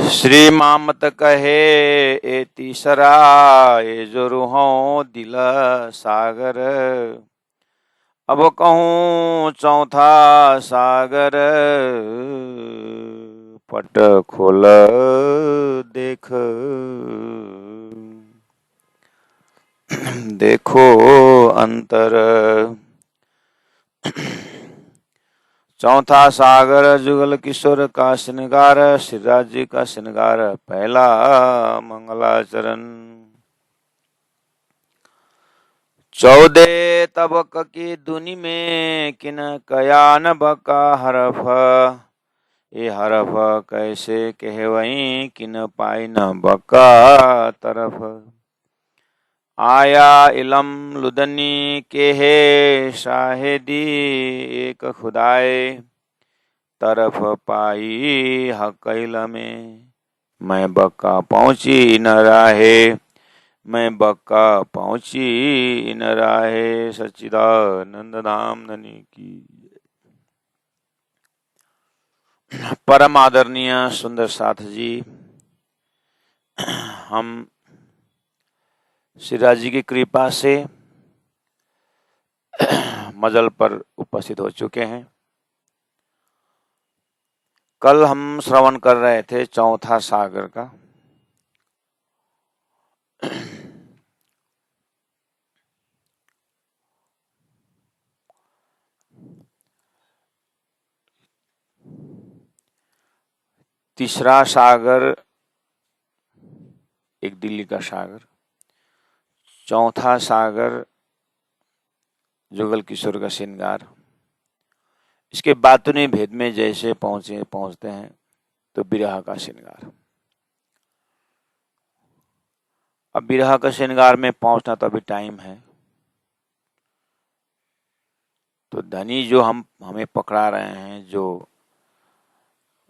श्री मामत कहे ए तीसरा ए जो रूहों दिल सागर। अब कहूँ चौथा सागर पट खोल देख। देखो अंतर। चौथा सागर जुगल किशोर का श्रृंगार, श्रीराज जी का श्रृंगार पहला मंगलाचरण। 14 तबक की दुनि में किन कयान बका हरफ। ये हरफ कैसे कहवई किन पाई न बका तरफ। आया इलम लुदनी के है शाहिदी एक खुदाए। तरफ पाई हकैल में मैं बक्का पहुंची न राहे। मैं बक्का पहुंची न राहे। सच्चिदानंद धाम धनी की। परम आदरणीय सुंदर साथ जी, हम श्रीराज जी की कृपा से मजल पर उपस्थित हो चुके हैं। कल हम श्रवण कर रहे थे चौथा सागर का। तीसरा सागर एक दिल्ली का सागर, चौथा सागर जुगल किशोर का श्रृंगार। इसके बातुनी भेद में जैसे पहुंचते हैं तो विरह का श्रृंगार। अब विरह का श्रृंगार में पहुंचना तो अभी टाइम है। तो धनी जो हमें पकड़ा रहे हैं, जो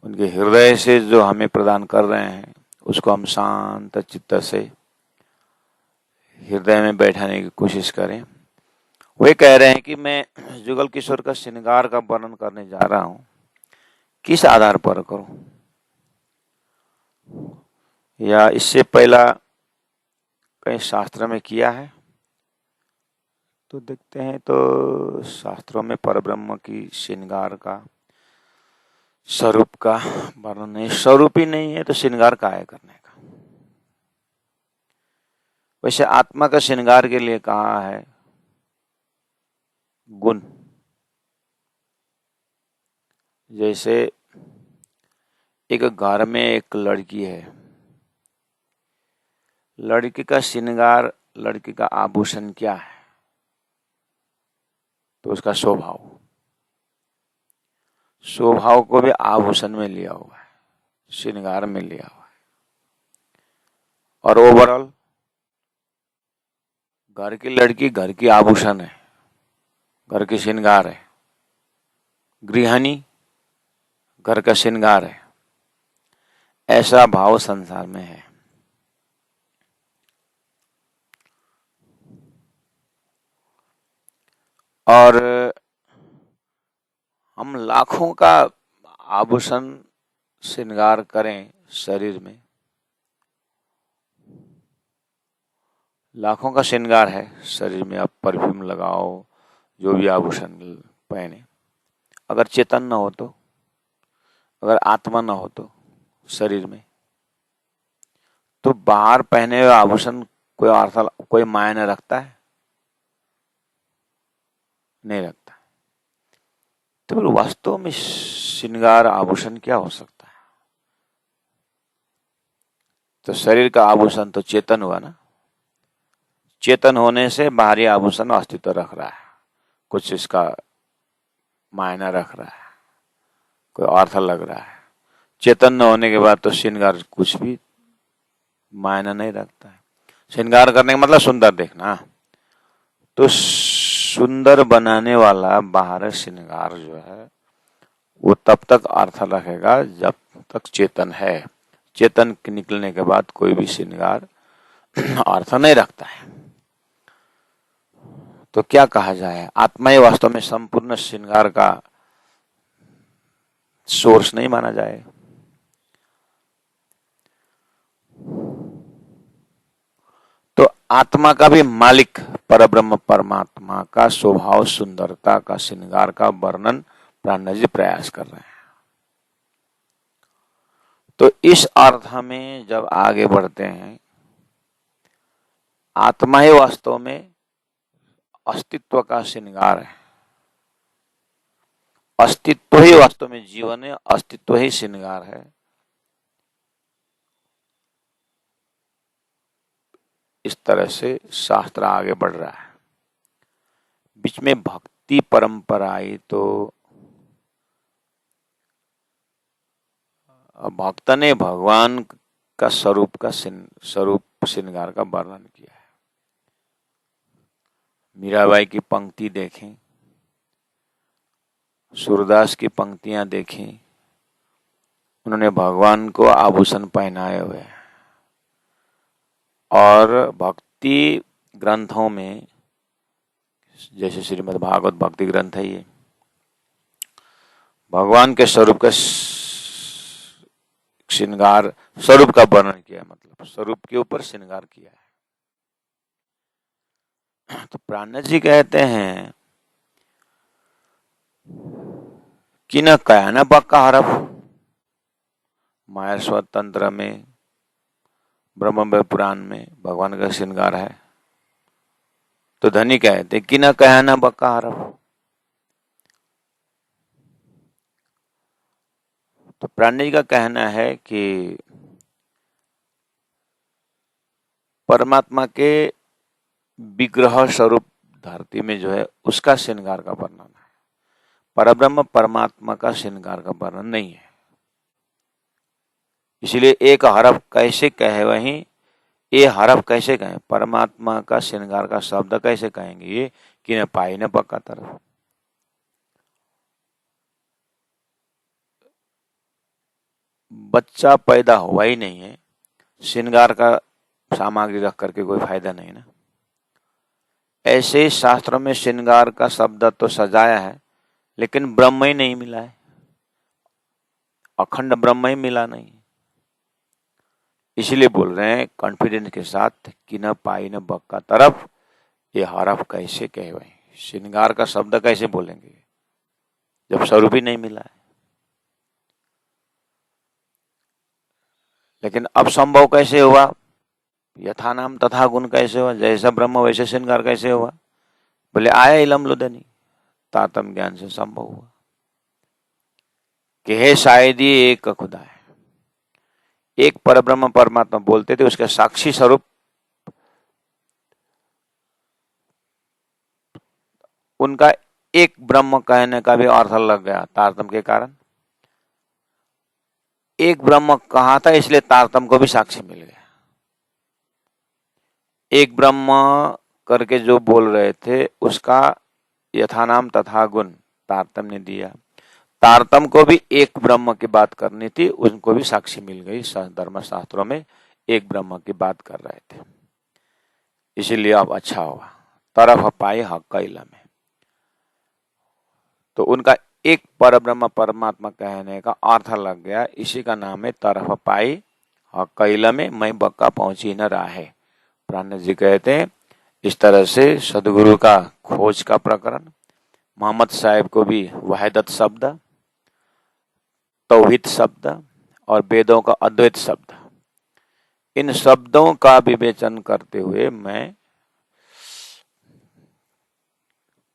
उनके हृदय से जो हमें प्रदान कर रहे हैं, उसको हम शांत चित्त से हृदय में बैठाने की कोशिश करें। वे कह रहे हैं कि मैं जुगल किशोर का श्रृंगार का वर्णन करने जा रहा हूं, किस आधार पर करूं, या इससे पहला कहीं शास्त्र में किया है। तो देखते हैं तो शास्त्रों में परब्रह्म की श्रृंगार का, स्वरूप का वर्णन नहीं। स्वरूप ही नहीं है तो श्रृंगार का है करने का। वैसे आत्मा का श्रृंगार के लिए कहा है गुण। जैसे एक घर में एक लड़की है, लड़की का श्रृंगार, लड़की का आभूषण क्या है? तो उसका स्वभाव। स्वभाव को भी आभूषण में लिया हुआ है, श्रृंगार में लिया हुआ है। और ओवरऑल घर की लड़की घर की आभूषण है, घर की श्रृंगार है। गृहिणी घर का श्रृंगार है। ऐसा भाव संसार में है। और हम लाखों का आभूषण श्रृंगार करें शरीर में, लाखों का श्रृंगार है शरीर में। आप परफ्यूम लगाओ, जो भी आभूषण पहने, अगर चेतन न हो तो, अगर आत्मा न हो तो शरीर में, तो बाहर पहने हुए आभूषण कोई अर्थ, कोई मायने रखता है? नहीं रखता। तो फिर वास्तव में श्रृंगार आभूषण क्या हो सकता है? तो शरीर का आभूषण तो चेतन हुआ ना। चेतन होने से बाहरी आभूषण अस्तित्व रख रहा है, कुछ इसका मायना रख रहा है, कोई अर्थ लग रहा है। चेतन न होने के बाद तो श्रृंगार कुछ भी मायना नहीं रखता है। श्रृंगार करने का मतलब सुंदर देखना। तो सुंदर बनाने वाला बाहर श्रृंगार जो है वो तब तक अर्थ रखेगा जब तक चेतन है। चेतन निकलने के बाद कोई भी श्रृंगार अर्थ नहीं रखता है। तो क्या कहा जाए, आत्मा ही वास्तव में संपूर्ण श्रृंगार का सोर्स नहीं माना जाए। आत्मा का भी मालिक परब्रह्म परमात्मा का स्वभाव सुंदरता का श्रृंगार का वर्णन प्राणनाथ जी प्रयास कर रहे हैं। तो इस अर्थ में जब आगे बढ़ते हैं, आत्मा ही वास्तव में अस्तित्व का श्रृंगार है, अस्तित्व ही वास्तव में जीवन है, अस्तित्व ही श्रृंगार है। इस तरह से शास्त्र आगे बढ़ रहा है। बीच में भक्ति परंपरा आई तो भक्त ने भगवान का स्वरूप श्रृंगार का वर्णन किया है। मीराबाई की पंक्ति देखें, सूरदास की पंक्तियां देखें, उन्होंने भगवान को आभूषण पहनाए हुए हैं। और भक्ति ग्रंथों में जैसे श्रीमद् भागवत भक्ति ग्रंथ है, ये भगवान के स्वरूप का श्रृंगार, स्वरूप का वर्णन किया है, मतलब स्वरूप के ऊपर श्रृंगार किया है। तो प्राणनाथ जी कहते हैं कि न कया न बक्का हरफ, माया स्वतंत्र में ब्रह्म पुराण में भगवान का श्रृंगार है। तो धनी कहते कि न कया न बक्का हरफ। तो प्राणनाथ जी का कहना है कि परमात्मा के विग्रह स्वरूप धरती में जो है उसका श्रृंगार का वर्णन है, परब्रह्म परमात्मा का श्रृंगार का वर्णन नहीं है। इसलिए एक हरफ कैसे कहे, वहीं ये हरफ कैसे कहें, परमात्मा का श्रृंगार का शब्द कैसे कहेंगे, ये कि न पाई न पक्का तरफ। बच्चा पैदा हुआ ही नहीं है, श्रृंगार का सामग्री रख करके कोई फायदा नहीं ना। ऐसे ही शास्त्रों में श्रृंगार का शब्द तो सजाया है, लेकिन ब्रह्म ही नहीं मिला है, अखंड ब्रह्म ही मिला नहीं। इसलिए बोल रहे हैं कॉन्फिडेंस के साथ कि न पाई न बक्का तरफ, ये हरफ कैसे कहे, वही श्रृंगार का शब्द कैसे बोलेंगे जब स्वरूप ही नहीं मिला है। लेकिन अब संभव कैसे हुआ, यथा नाम तथा गुण कैसे हुआ, जैसा ब्रह्म वैसे श्रृंगार कैसे हुआ, बोले आया इलम लुदनी, तातम ज्ञान से संभव हुआ कि है शायद ये एक खुदा है, एक परब्रह्म परमात्मा बोलते थे, उसका साक्षी स्वरूप उनका एक ब्रह्म कहने का भी अर्थ लग गया तारतम के कारण। एक ब्रह्म कहा था इसलिए तारतम को भी साक्षी मिल गया। एक ब्रह्म करके जो बोल रहे थे उसका यथा नाम तथा गुण तारतम ने दिया। तारतम को भी एक ब्रह्म की बात करनी थी, उनको भी साक्षी मिल गई। धर्म शास्त्रों में एक ब्रह्म की बात कर रहे थे, इसीलिए अब अच्छा हुआ, तरफ पाई हक इला में। तो उनका एक परब्रह्म परमात्मा कहने का अर्थ लग गया, इसी का नाम है तरफ पाई हक इला में मैं बक्का पहुंची न रहा है। प्राणनाथ जी कहते हैं इस तरह से सदगुरु का खोज का प्रकरण, मोहम्मद साहब को भी वहदत शब्द, तौहीद शब्द और वेदों का अद्वैत शब्द, इन शब्दों का विवेचन करते हुए मैं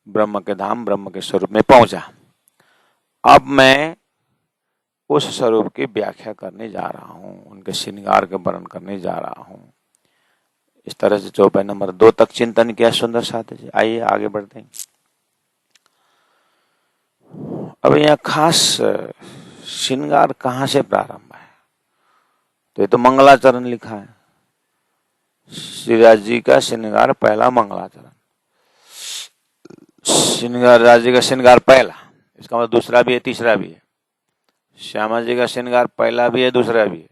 ब्रह्म के धाम ब्रह्म के स्वरूप में पहुंचा। अब मैं उस स्वरूप की व्याख्या करने जा रहा हूं, उनके श्रृंगार के वर्णन करने जा रहा हूं। इस तरह से चौपाई नंबर 2 तक चिंतन किया सुंदर साथी जी। आइए आगे बढ़ते हैं। अब यहाँ खास श्रृंगार कहाँ से प्रारंभ है, तो ये तो मंगलाचरण लिखा है, श्रीराज जी का श्रृंगार पहला मंगलाचरण। श्रृंगार राज जी का श्रृंगार पहला, इसका मतलब दूसरा भी है तीसरा भी है। श्यामा जी का श्रृंगार पहला भी है दूसरा भी है।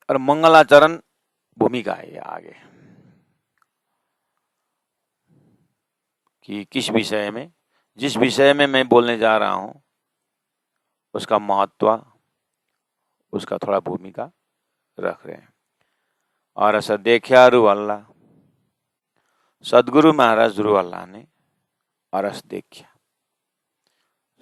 और मंगलाचरण भूमिका है आगे कि किस विषय में, जिस विषय में मैं बोलने जा रहा हूं उसका महत्व, उसका थोड़ा भूमिका रख रहे हैं। और ऐसा देखा रू अल्लाह, सदगुरु महाराज रू अल्लाह ने अरस देखा।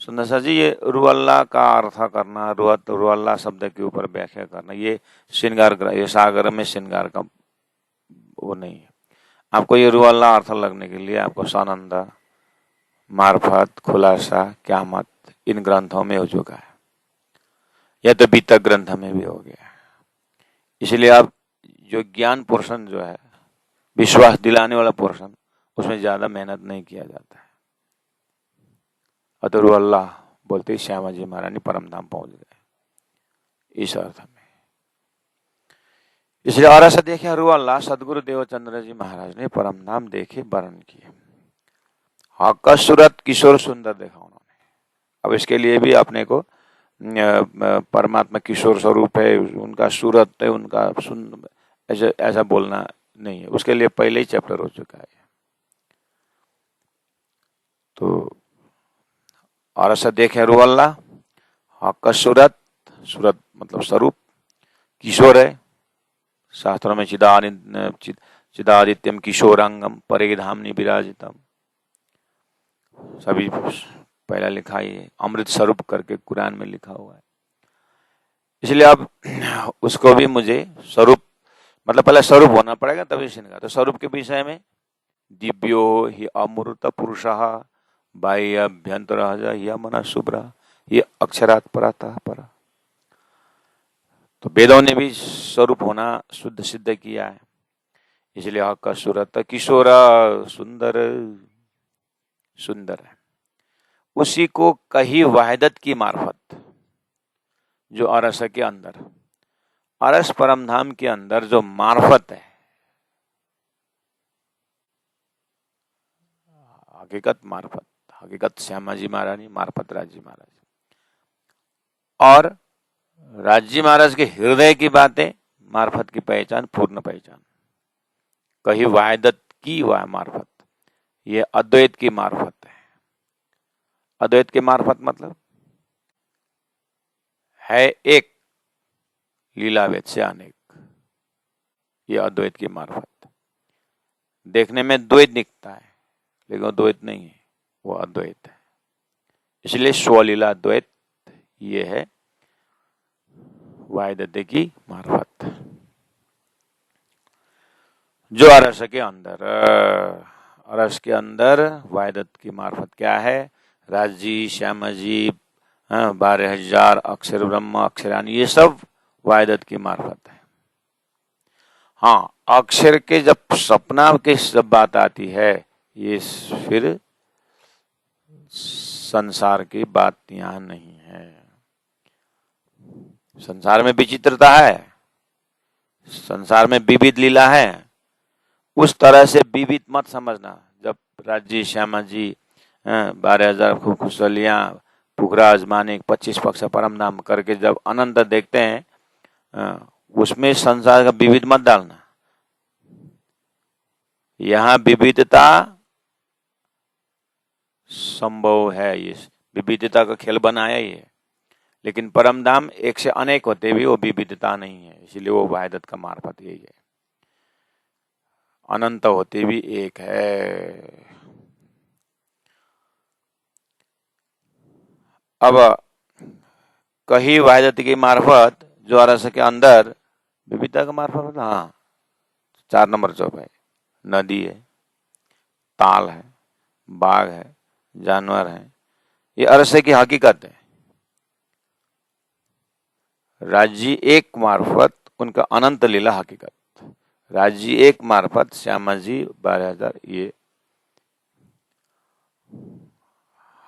सुंदर सा जी, ये रू अल्लाह का अर्थ करना, रू अल्लाह शब्द के ऊपर व्याख्या करना, ये श्रृंगार, ये सागर में श्रृंगार का वो नहीं है। आपको ये रू अल्लाह अर्थ लगने के लिए आपको सानंद, मार्फत, खुलासा, क्यामत इन ग्रंथों में हो चुका है, या तो बीतक ग्रंथ में भी हो गया। इसलिए आप जो ज्ञान पोर्शन जो है, विश्वास दिलाने वाला पोर्शन, उसमें ज्यादा मेहनत नहीं किया जाता है। अतरु अल्लाह बोलते ही श्यामा जी महारानी परम धाम पहुंच गए इस अर्थ में। इसलिए और ऐसा देखे अरु अल्लाह सदगुरु देवचंद्र जी महाराज ने परम धाम देखे, वर्ण किए। हक सूरत किशोर सुंदर देखा उन्होंने। अब इसके लिए भी अपने को परमात्मा किशोर स्वरूप है, उनका सूरत है, उनका ऐसा बोलना नहीं है, उसके लिए पहले ही चैप्टर हो चुका है। तो और ऐसा देखे रू अल्लाह, हक सूरत, सूरत मतलब स्वरूप, किशोर है, शास्त्रों में चिदादित्यम किशोरांगम परेधामनि विराजितम, सभी पहला लिखा है, अमृत स्वरूप करके कुरान में लिखा हुआ है। इसलिए अब उसको भी मुझे स्वरूप मतलब पहले स्वरूप होना पड़ेगा तभी श्रृंगार। तो स्वरूप के विषय में दिव्यो ही अमृत पुरुषः बाह्य अभ्यंतर ही मना शुभ्र, ये अक्षरात परातः पर। तो वेदों ने भी स्वरूप होना शुद्ध सिद्ध किया है। इसलिए हक का सूरत किशोर सुंदर, सुंदर है। उसी को कही वाहिदत की मार्फत, जो अरस के अंदर, अरस परम धाम के अंदर जो मार्फत है, हकीकत मार्फत, हकीकत श्यामा जी महारानी, मार्फत राजी महाराज, और राजी महाराज के हृदय की बातें, मार्फत की पहचान, पूर्ण पहचान, कही वाहिदत की मार्फत, ये अद्वैत की मार्फत है। अद्वैत की मार्फत मतलब है एक, लीलावेद से अनेक, ये अद्वैत की मार्फत। देखने में द्वैत दिखता है लेकिन वो द्वैत नहीं है, वो अद्वैत है। इसलिए स्वलीला द्वैत ये है वाहिदत की मार्फत, जो अरस के अंदर, अरस के अंदर वाहिदत की मार्फत क्या है, राजी, श्यामा जी, 12,000 अक्षर ब्रह्म, अक्षरानी, ये सब वाहिदत की मार्फत है। हाँ, अक्षर के जब सपना के जब बात आती है, ये फिर संसार की बात यहाँ नहीं है। संसार में विचित्रता है, संसार में विविध लीला है, उस तरह से विविध मत समझना। जब राजी, श्यामा जी, 12,000 खुशलियां, पुखराज मानिक, 25 पक्ष परम नाम करके जब अनंत देखते हैं, उसमें संसार का विविध मत डालना। यहाँ विविधता संभव है, ये विविधता का खेल बनाया ही है, लेकिन परम धाम एक से अनेक होते भी वो विविधता नहीं है, इसलिए वो वाहिदत का मार्फत यही है। अनंत होते भी एक है। अब कही वाहिदत की मार्फत, जो अरस के अंदर विविधता का मार्फत, हाँ 4 नंबर चौपाई, नदी है, ताल है, बाघ है, जानवर है, ये अरस की हकीकत है। राज्य एक मार्फत उनका अनंत लीला हकीकत, राज्य एक मार्फत श्यामा जी 12,000, ये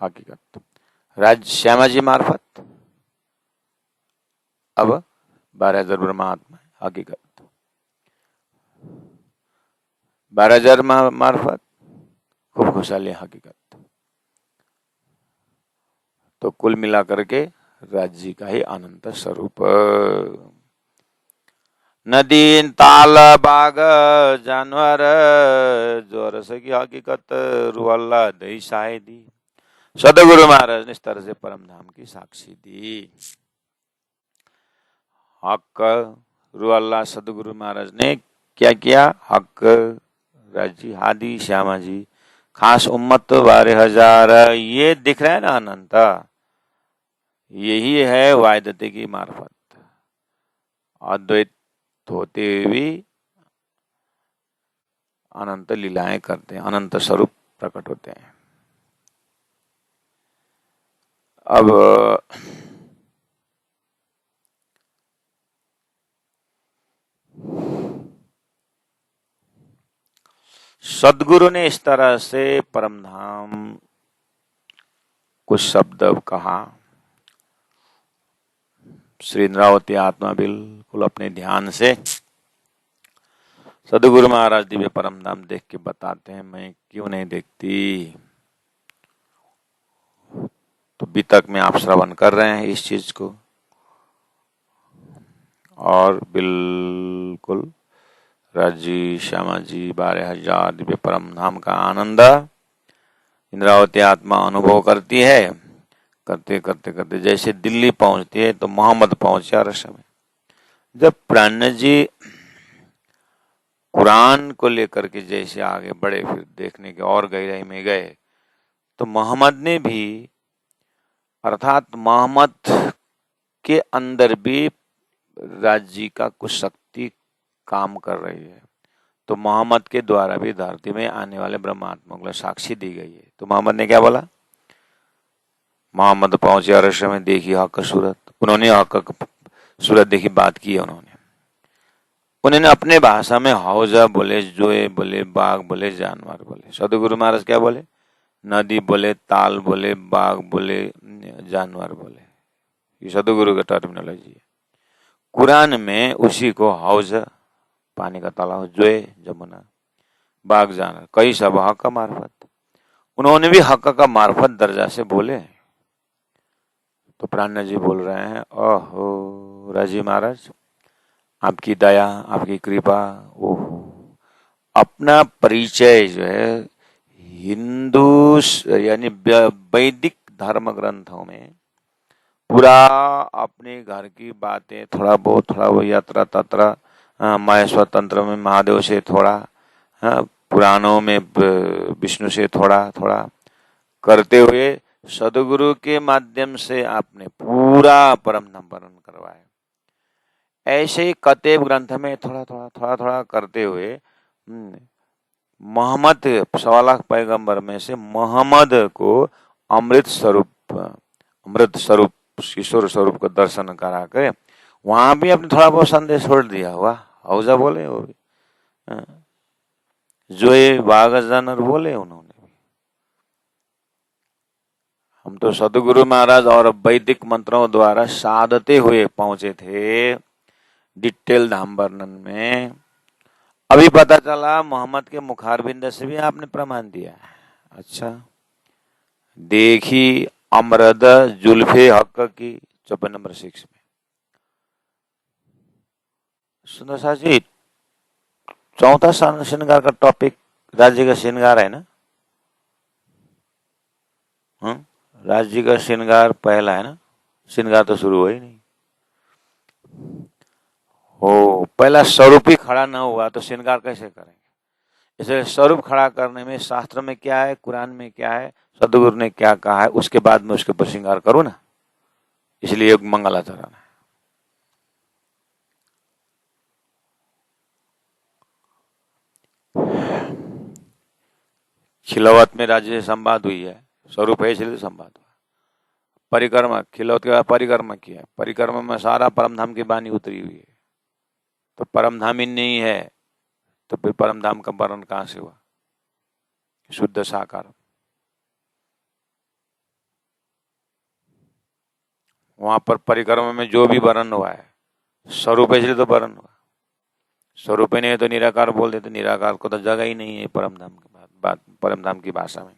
हकीकत। राज्य श्यामा जी मार्फत अब 12,000 ब्रह्मात्मा हकीकत, 12,000 मार्फत खूब खुशहाली हकीकत। तो कुल मिलाकर के राज्य का ही अनंत स्वरूप। नदी, ताल, बाग, जानवर, जो रस की हकीकत रुअल्ला दही शायदी, सदगुरु महाराज ने इस तरह से परम धाम की साक्षी दी। हक रुअल्ला सदगुरु महाराज ने क्या किया? हक राजी हादी श्यामा जी खास उम्मत 12,000 ये दिख रहा है ना अनंत, यही है वायदते की मार्फत। अद्वैत होते हुए भी अनंत लीलाएं करते हैं, अनंत स्वरूप प्रकट होते हैं। अब सदगुरु ने इस तरह से परमधाम कुछ शब्द कहा। श्री इंद्रावती आत्मा बिल्कुल अपने ध्यान से सदगुरु महाराज दिव्य परमधाम देख के बताते हैं, मैं क्यों नहीं देखती। तो बीतक में आप श्रवण कर रहे हैं इस चीज को, और बिल्कुल राजी श्यामा जी 12,000 दिव्य परमधाम का आनंद इंद्रावती आत्मा अनुभव करती है। करते करते करते जैसे दिल्ली पहुंचती है तो मोहम्मद पहुंचे अरश में। जब प्राण जी कुरान को लेकर के जैसे आगे बढ़े, फिर देखने के और गहराई में गए, तो मोहम्मद ने भी, अर्थात मोहम्मद के अंदर भी राज्य का कुछ शक्ति काम कर रही है। तो मोहम्मद के द्वारा भी धरती में आने वाले ब्रह्मात्मा को साक्षी दी गई है। तो मोहम्मद ने क्या बोला? मोहम्मद पहुंचे अरश में, देखी हक सूरत, उन्होंने हक सूरत देखी, बात की है उन्होंने अपने भाषा में हौजा बोले, जोए बोले, बाघ बोले, जानवर बोले। सदगुरु महाराज क्या बोले? नदी बोले, ताल बोले, बाघ बोले, जानवर बोले। ये सदगुरु का टर्मिनोलॉजी है। कुरान में उसी को हौज पानी का तालाब, जोए जमुना, बाघ जानवर, कई सब हक का मार्फत। उन्होंने भी हक का मार्फत दर्जा से बोले। तो प्राण जी बोल रहे हैं, ओहो राजी महाराज, आपकी दया, आपकी कृपा, ओहो, अपना परिचय जो है हिंदू यानी वैदिक धर्म ग्रंथों में पूरा अपने घर की बातें, थोड़ा बहुत यात्रा तत्रा, महेश्वर तंत्र में महादेव से थोड़ा, पुराणों में विष्णु से थोड़ा थोड़ा करते हुए सदगुरु के माध्यम से आपने पूरा परम धाम वर्णन करवाया। ऐसे ही कतेब ग्रंथ में थोड़ा थोड़ा करते हुए मोहम्मद 1.25 पैगंबर में से मोहम्मद को अमृत स्वरूप ईश्वर स्वरूप का दर्शन करा के वहां भी अपने थोड़ा बहुत संदेश छोड़ दिया हुआ। हौजा बोले वो भी, जो ये बाघ जानवर बोले उन्होंने। हम तो सदगुरु महाराज और वैदिक मंत्रों द्वारा साधते हुए पहुंचे थे डिटेल धाम वर्णन में। अभी पता चला मोहम्मद के मुखारबिंद से भी आपने प्रमाण दिया। अच्छा, देखी अमरद जुल्फे हक की 54 नंबर 6 में। सुंदर सा जी, चौथा श्रृंगार का टॉपिक राज्य का श्रृंगार है ना? राज्य का श्रृंगार पहला है ना? श्रृंगार तो शुरू हो ही नहीं। हो, पहला स्वरूप ही खड़ा ना हुआ तो श्रृंगार कैसे करेंगे? इसे स्वरूप खड़ा करने में शास्त्र में क्या है, कुरान में क्या है, सदगुरु ने क्या कहा है, उसके बाद में उसके ऊपर श्रृंगार करूं ना। इसलिए एक मंगलाचरण है। खिलौत में राज्य से संवाद हुई है, स्वरूप है इसलिए संवाद हुआ। परिक्रमा, खिलौत के बाद परिक्रमा किया है, परिक्रमा में सारा परमधाम की बानी उतरी हुई है। तो परमधाम ही नहीं है तो फिर परमधाम का वर्णन कहां से हुआ? शुद्ध साकार। वहां पर परिक्रमा में जो भी वर्णन हुआ है स्वरूप इसलिए तो वर्णन हुआ। स्वरूप नहीं है तो निराकार बोल देते, निराकार को तो जगह ही नहीं है परमधाम की बात परमधाम की भाषा में।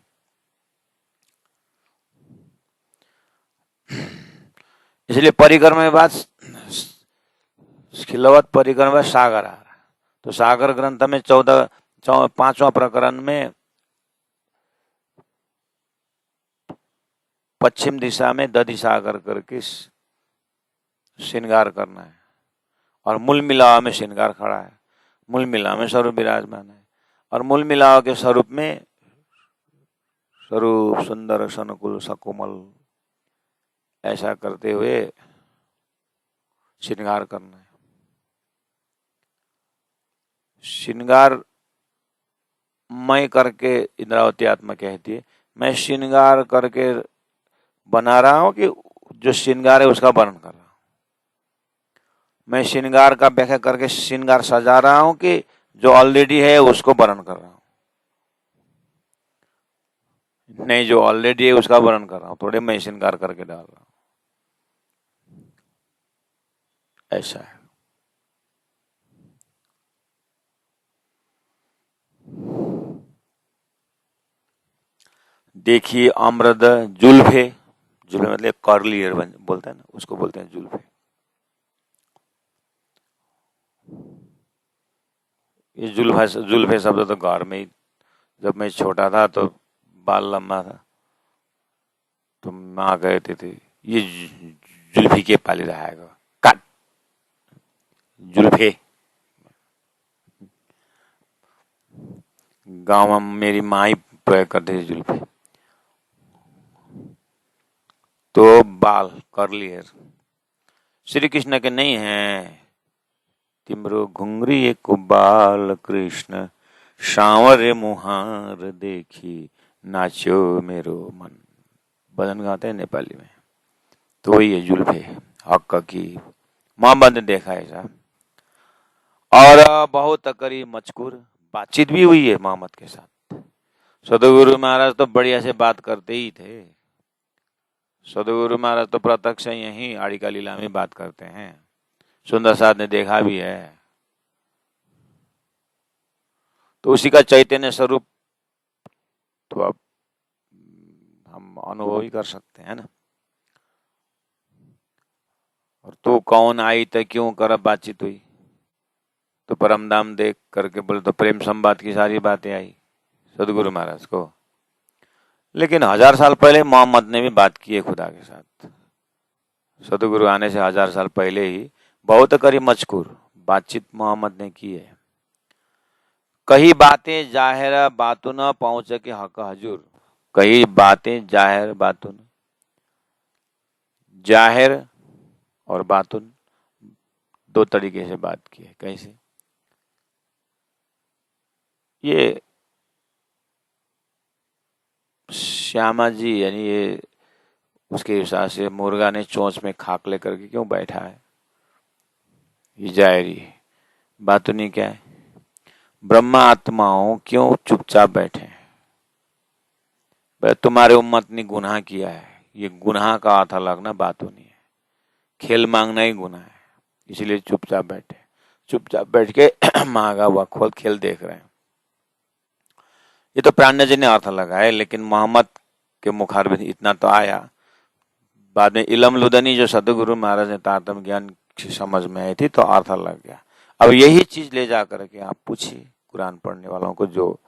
इसलिए परिक्रमा के बाद खिलौत परिक्रमा सागर आ रहा। तो सागर ग्रंथ में 5वां प्रकरण में पश्चिम दिशा में दधि सागर करके श्रृंगार करना है और मूल मिलावा में श्रृंगार खड़ा है। मूल मिलाव में स्वरूप विराजमान है, और मूल मिलाव के स्वरूप में स्वरूप सुंदर सनुकूल सकोमल ऐसा करते हुए श्रृंगार करना है। श्रृंगार मैं करके इंद्रावती आत्मा कहती है, मैं श्रृंगार करके बना रहा हूं कि जो श्रृंगार है उसका वर्णन कर रहा हूं। मैं श्रृंगार का व्याख्या करके श्रृंगार सजा रहा हूं कि जो ऑलरेडी है उसको वर्णन कर रहा हूं। नहीं, जो ऑलरेडी है उसका वर्णन कर रहा हूं, थोड़े मैं श्रृंगार करके डाल रहा हूं। ऐसा है। देखिए अमृत जुल्फे, जुल्फे मतलब कर्ली हेयर बोलते हैं ना, उसको बोलते हैं जुल्फे। ये जुल्फे शब्द तो घर में ही, जब मैं छोटा था तो बाल लंबा था तो माँ कहते थे ये जुल्फी के पाली रहा है, काट जुल्फे। गांव में मेरी माँ ही प्रयोग करती थी जुल्फे। तो बाल कर्ली हेयर श्री कृष्ण के नहीं है। तिम्रो घुंगरी एक बाल कृष्ण सांवरे मुहार देखी नाचो मेरो मन, भजन गाते हैं नेपाली में। तो वही है जुल्फे हक की मोहम्मद ने देखा ऐसा। और बहुत करी मचकुर, बातचीत भी हुई है मोहम्मद के साथ। सदगुरु महाराज तो बढ़िया से बात करते ही थे। सदगुरु महाराज तो प्रत्यक्ष यही आड़ी का लीला में बात करते हैं। सुंदर साथ ने देखा भी है। तो उसी का चैतन्य स्वरूप तो अब हम अनुभव ही कर सकते हैं ना। और तो कौन आई तो क्यों कर बातचीत हुई, तो परमधाम देख करके बोले तो प्रेम संवाद की सारी बातें आई सदगुरु महाराज को। लेकिन 1000 साल पहले मोहम्मद ने भी बात की है खुदा के साथ। सदगुरु आने से 1000 साल पहले ही बहुत करी मजकूर बातचीत मोहम्मद ने की है। कई बातें जाहिर बातों न पहुंच के हक हजूर, कई बातें जाहिर बातों न, जाहिर और बातों दो तरीके से बात की है। कैसे? ये श्यामा जी यानी ये उसके हिसाब से मुर्गा ने चोंच में खाक लेकर के क्यों बैठा है, ये जाहिरी है। बातुनी क्या है? ब्रह्मा आत्माओं क्यों चुपचाप बैठे हैं? तुम्हारे उम्मत ने गुनाह किया है, ये गुनाह का अर्थ अलग ना बातुनी है। खेल मांगना ही गुनाह है, इसलिए चुपचाप बैठे। चुपचाप बैठ के मांगा हुआ खोल खेल देख रहे हैं। ये तो प्राणजन्य अर्थ लगा है, लेकिन मोहम्मद के मुखार में इतना तो आया। बाद में इलम लुदनी जो सदगुरु महाराज ने तारतम्य ज्ञान की समझ में आई थी तो अर्थ लग गया। अब यही चीज ले जा करके आप पूछिए कुरान पढ़ने वालों को, जो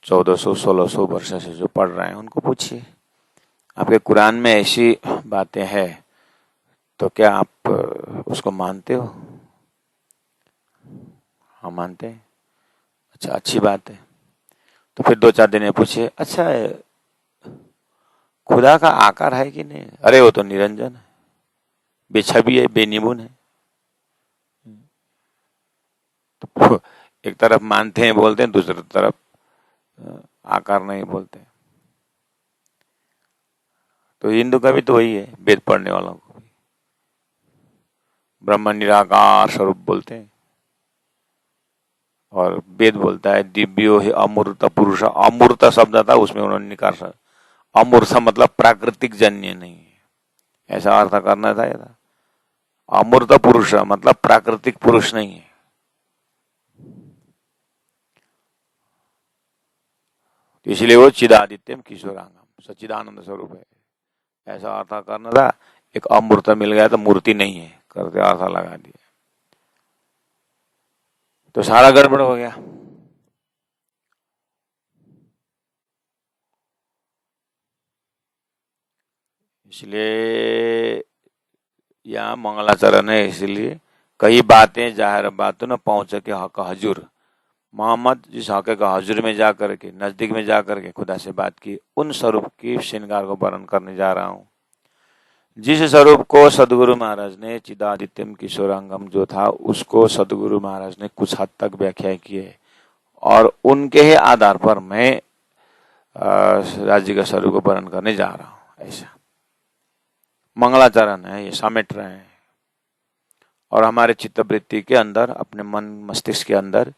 1400-1600 वर्ष से जो पढ़ रहे हैं उनको पूछिए, आपके कुरान में ऐसी बातें हैं तो क्या आप उसको मानते हो? हम मानते हैं। अच्छा, अच्छी बात है। तो फिर 2-4 दिन में पूछिए, अच्छा खुदा का आकार है कि नहीं? अरे वो तो निरंजन है, बेछबी है, बेनिपुण है। तो एक तरफ मानते हैं बोलते हैं, दूसरी तरफ आकार नहीं बोलते। तो हिंदू का भी तो वही है, वेद पढ़ने वालों को भी ब्रह्म निराकार स्वरूप बोलते हैं, और वेद बोलता है दिव्यो ही अमूर्त पुरुष। अमूर्त शब्द था उसमें उन्होंने निकाल, अमूर्त मतलब प्राकृतिक जन्य नहीं है, ऐसा अर्थ करना था। अमूर्त पुरुष मतलब प्राकृतिक पुरुष नहीं है। इसलिए वो चिदादित्यम किशोरांगम सच्चिदानंद स्वरूप है, ऐसा अर्थ करना था। एक अमूर्त मिल गया तो मूर्ति नहीं है करते अर्थ लगा दिया, तो सारा गड़बड़ हो गया। इसलिए यहाँ मंगलाचरण है, इसलिए कई बातें जाहिर बातों न पहुंच के हक हजूर। मोहम्मद जिस हक का हजूर में जाकर के, नजदीक में जाकर के खुदा से बात की, उन स्वरूप की श्रृंगार को वर्णन करने जा रहा हूं। जिस स्वरूप को सदगुरु महाराज ने चिदादित्यम किशोरांगम जो था, उसको सदगुरु महाराज ने कुछ हद तक व्याख्या की है और उनके ही आधार पर मैं राज्य का स्वरूप को वर्णन करने जा रहा हूं। ऐसा मंगलाचरण है, ये समेट रहे हैं और हमारे चित्तवृत्ति के अंदर, अपने मन मस्तिष्क के अंदर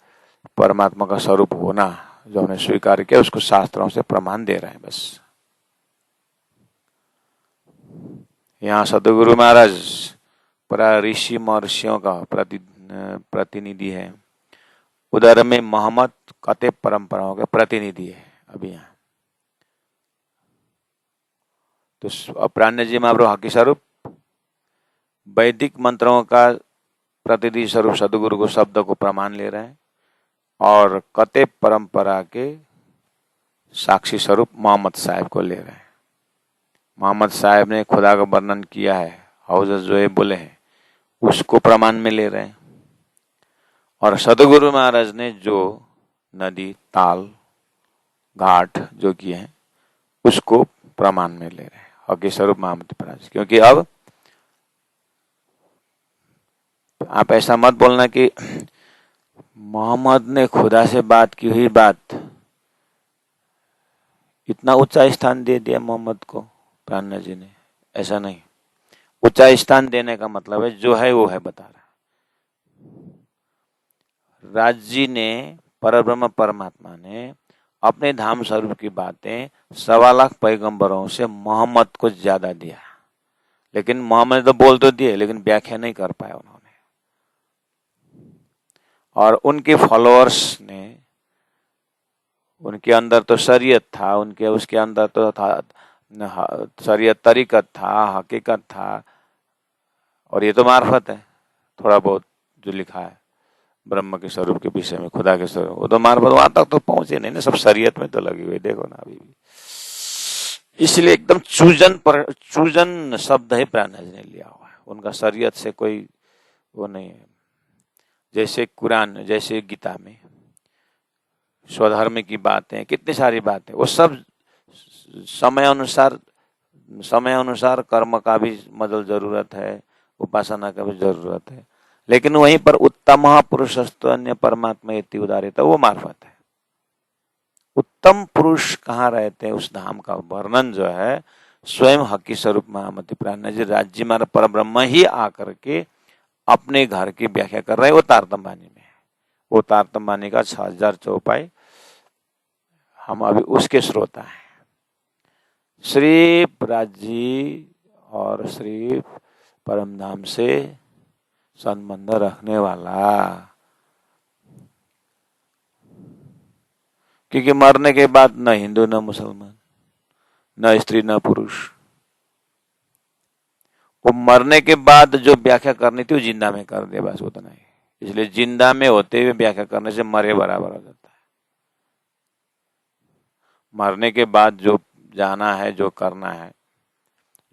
परमात्मा का स्वरूप होना जो हमने स्वीकार किया, उसको शास्त्रों से प्रमाण दे रहे हैं। बस यहाँ सदगुरु महाराज ऋषि महर्षियों का प्रतिनिधि है, उधर में मोहम्मद कते परंपराओं के प्रतिनिधि है। अभी यहाँ तो अपराह्न जी महाप्रभु हकी स्वरूप, वैदिक मंत्रों का प्रतिनिधि स्वरूप सदगुरु को शब्द को प्रमाण ले रहे हैं और कते परंपरा के साक्षी स्वरूप मोहम्मद साहब को ले रहे हैं। मोहम्मद साहब ने खुदा का वर्णन किया है, हौज जो है बोले हैं, उसको प्रमाण में ले रहे हैं और सदगुरु महाराज ने जो नदी, ताल, घाट जो किए हैं उसको प्रमाण में ले रहे हैं हकी स्वरूप मोहम्मद महाराज। क्योंकि अब आप ऐसा मत बोलना कि मोहम्मद ने खुदा से बात की हुई बात, इतना ऊंचा स्थान दे दिया मोहम्मद को प्राणनाथ जी ने। ऐसा नहीं, ऊंचा स्थान देने का मतलब है जो है वो है बता रहा। राज जी ने, परब्रह्म परमात्मा ने अपने धाम स्वरूप की बातें 1.25 लाख पैगंबरों से मोहम्मद को ज्यादा दिया, लेकिन मोहम्मद तो बोल तो दिए लेकिन व्याख्या नहीं कर पाया उन्होंने। और उनके फॉलोअर्स ने, उनके अंदर तो शरीयत था, उनके उसके अंदर तो था शरीयत, तरीकत था, हकीकत था, और ये तो मार्फत है। थोड़ा बहुत जो लिखा है ब्रह्म के स्वरूप के विषय में, खुदा के स्वरूप, वो तो मार्फत वहां तक तो पहुंचे नहीं ना, सब शरीयत में तो लगी हुई, देखो ना अभी भी। इसलिए एकदम चूजन शब्द है प्राणनाथ ने लिया हुआ है, उनका शरीयत से कोई वो नहीं है। जैसे कुरान, जैसे गीता में स्वधर्म की बातें, कितनी सारी बातें, वो सब समय अनुसार कर्म का भी मतलब जरूरत है, उपासना का भी जरूरत है, लेकिन वहीं पर उत्तम पुरुषस्तु अन्य परमात्मा इति उदारित, वो मार्फत है। उत्तम पुरुष कहाँ रहते हैं, उस धाम का वर्णन जो है स्वयं हकी स्वरूप महामति प्राणनाथ जी राज्य में पर ब्रह्म ही आकर के अपने घर की व्याख्या कर रहे हैं। वो तारतम्य में, वो तारतम्य का 6000 चौपाई, हम अभी उसके श्रोता हैं। श्री राज्य और श्री परमधाम से संबंध रखने वाला, क्योंकि मरने के बाद न हिंदू न मुसलमान, न स्त्री न पुरुष, वो मरने के बाद जो व्याख्या करनी थी वो जिंदा में कर दे, बस उतना ही। इसलिए जिंदा में होते हुए व्याख्या करने से मरे बराबर हो जाता है। मरने के बाद जो जाना है, जो करना है,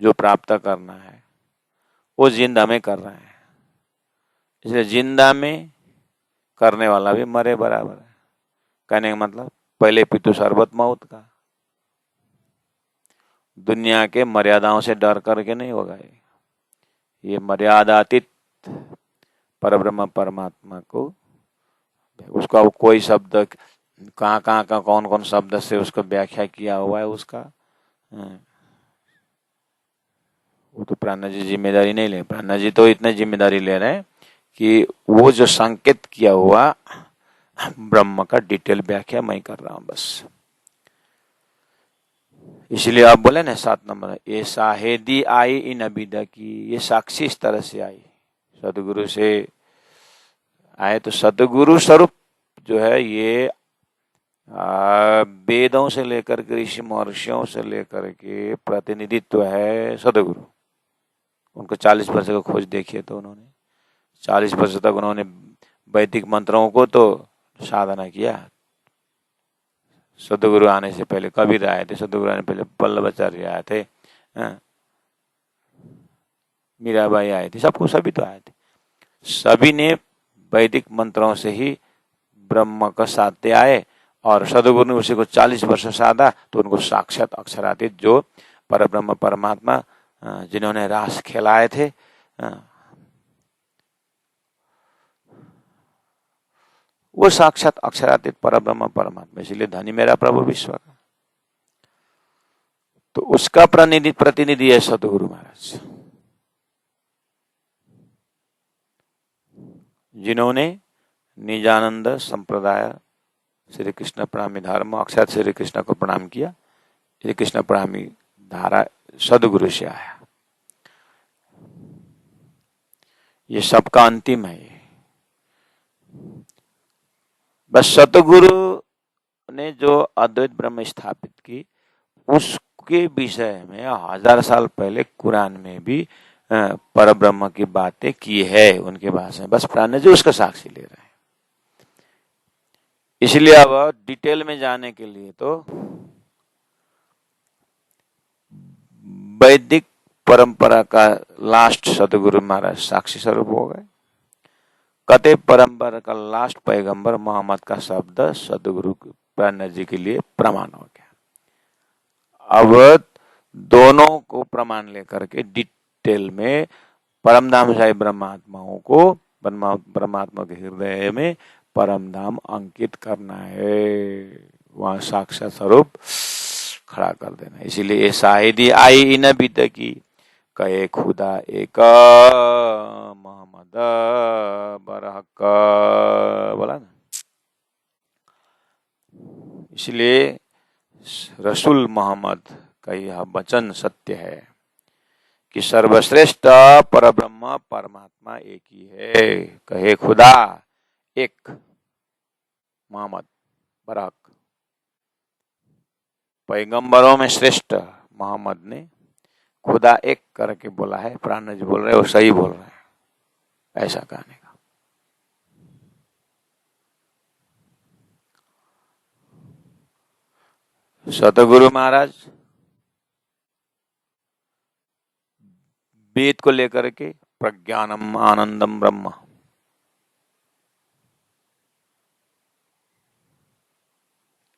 जो प्राप्त करना है, वो जिंदा में कर रहे हैं। इसलिए जिंदा में करने वाला भी मरे बराबर है। कहने का मतलब पहले पितु शरबत मौत का, दुनिया के मर्यादाओं से डर करके नहीं होगा। ये मर्यादातीत परब्रह्म परमात्मा को, उसका कोई शब्द कहाँ का कौन कौन शब्द से उसको व्याख्या किया हुआ है उसका, वो तो प्राणनाथ जी जिम्मेदारी नहीं ले। प्राणनाथ जी तो इतने जिम्मेदारी ले रहे हैं कि वो जो संकेत किया हुआ ब्रह्म का डिटेल व्याख्या मैं कर रहा हूं बस। इसलिए आप बोले ना 7 नंबर, ये शाहेदी आई इन अबिदा की, ये साक्षी इस तरह से आई, सदगुरु से आए। तो सदगुरु स्वरूप जो है ये वेदों से लेकर के ऋषि महर्षियों से लेकर के प्रतिनिधित्व है सदगुरु। उनको 40 वर्ष का खोज देखिए तो उन्होंने 40 वर्ष तक उन्होंने वैदिक मंत्रों को तो साधना किया। सदगुरु आने से पहले कबीर आए थे, सदगुरु आने पहले वल्लभाचार्य आए थे, मीराबाई आए थे, सबको सभी तो आए थे। सभी ने वैदिक मंत्रों से ही ब्रह्म का साधते आए और सदगुरु ने उसी को 40 वर्ष साधा तो उनको साक्षात अक्षरातीत जो परब्रह्म परमात्मा जिन्होंने रास खेलाए थे, वो साक्षात अक्षरातीत परब्रह्म परमात्मा, इसलिए धनी मेरा प्रभु विश्व का। तो उसका प्रतिनिधि है सदगुरु महाराज, जिन्होंने निजानंद संप्रदाय श्री कृष्ण प्रणामी धर्म अक्षर श्री कृष्ण को प्रणाम किया। श्री कृष्ण प्रणामी धारा सदगुरु से आया, ये सबका अंतिम है। बस सतगुरु ने जो अद्वैत ब्रह्म स्थापित की उसके विषय में 1000 साल पहले कुरान में भी परब्रह्म की बातें की है उनके भाषा में, बस प्राण जी उसका साक्षी ले रहे हैं। इसलिए अब डिटेल में जाने के लिए तो वैदिक परंपरा का लास्ट सतगुरु महाराज साक्षी स्वरूप हो गए। कते परंपरा का लास्ट पैगंबर मोहम्मद का शब्द सतगुरु प्राण जी के लिए प्रमाण हो गया। अब दोनों को प्रमाण लेकर के डिटेल में परमधाम साहिब ब्रह्मात्माओं को परमात्मा के हृदय में परमधाम अंकित करना है, वहां साक्षात स्वरूप खड़ा कर देना। इसीलिए ये शाहिदी आई इन बीत की कहे खुदा एक मोहम्मद बरहक, बोला ना। इसलिए रसूल मोहम्मद का यह वचन सत्य है कि सर्वश्रेष्ठ परब्रह्म परमात्मा एक ही है। कहे खुदा एक मोहम्मद बरहक, पैगंबरों में श्रेष्ठ मोहम्मद ने खुदा एक करके बोला है। प्राण जी बोल रहे वो सही बोल रहे हैं, ऐसा कहने का। सतगुरु महाराज वेद को लेकर के प्रज्ञानम आनंदम ब्रह्म,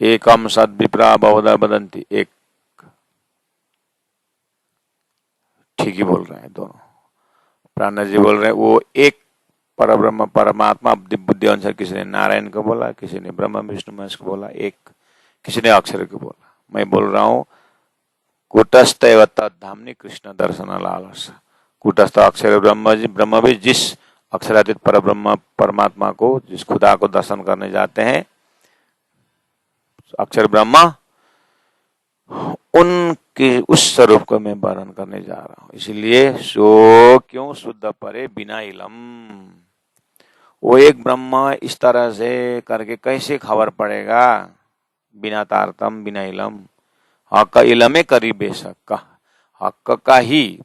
एकम सद विप्रा बहुधा वदंती, एक ठीक ही बोल रहे हैं दोनों। प्राण जी बोल रहे हैं वो एक परब्रह्म परमात्मा बुद्धि अनुसार, किसी ने नारायण को बोला, किसी ने ब्रह्म विष्णु महेश को बोला एक, किसी ने अक्षर को बोला। मैं बोल रहा हूँ कूटस्थ धामनी कृष्ण दर्शन लालस, कूटस्थ अक्षर ब्रह्म भी जिस अक्षरातीत परब्रह्म परमात्मा को, जिस खुदा को दर्शन करने जाते हैं अक्षर ब्रह्मा, उनके उस स्वरूप को मैं वर्णन करने जा रहा हूं। इसलिए सो क्यों शुद्ध परे बिना इलम, वो एक ब्रह्म इस तरह से करके कैसे खबर पड़ेगा बिना तारतम बिना इलम। हक इलमे करी बेशक का, हक का ही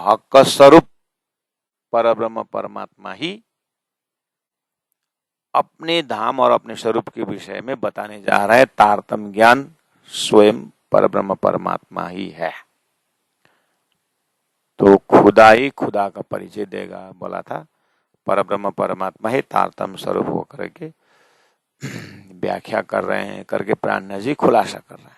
हक स्वरूप परब्रह्म परमात्मा ही अपने धाम और अपने स्वरूप के विषय में बताने जा रहा है। तारतम ज्ञान स्वयं परब्रह्म परमात्मा ही है। तो खुदा ही खुदा का परिचय देगा, बोला था परब्रह्म परमात्मा ही तारतम स्वरूप होकर के व्याख्या कर रहे हैं, करके प्राण जी खुलासा कर रहे हैं।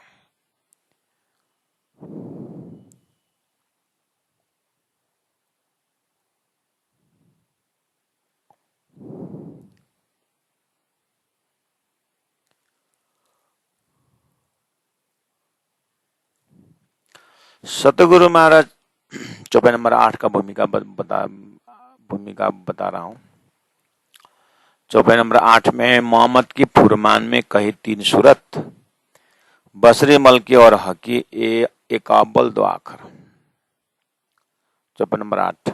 सतगुरु महाराज चौपाई नंबर 8 का भूमिका बता रहा हूं। चौपाई नंबर 8 में मोहम्मद की फुरमान में कही 3 सूरत, बसरी मलकी और हकी एक अव्वल 2 आखिर। चौपाई नंबर 8।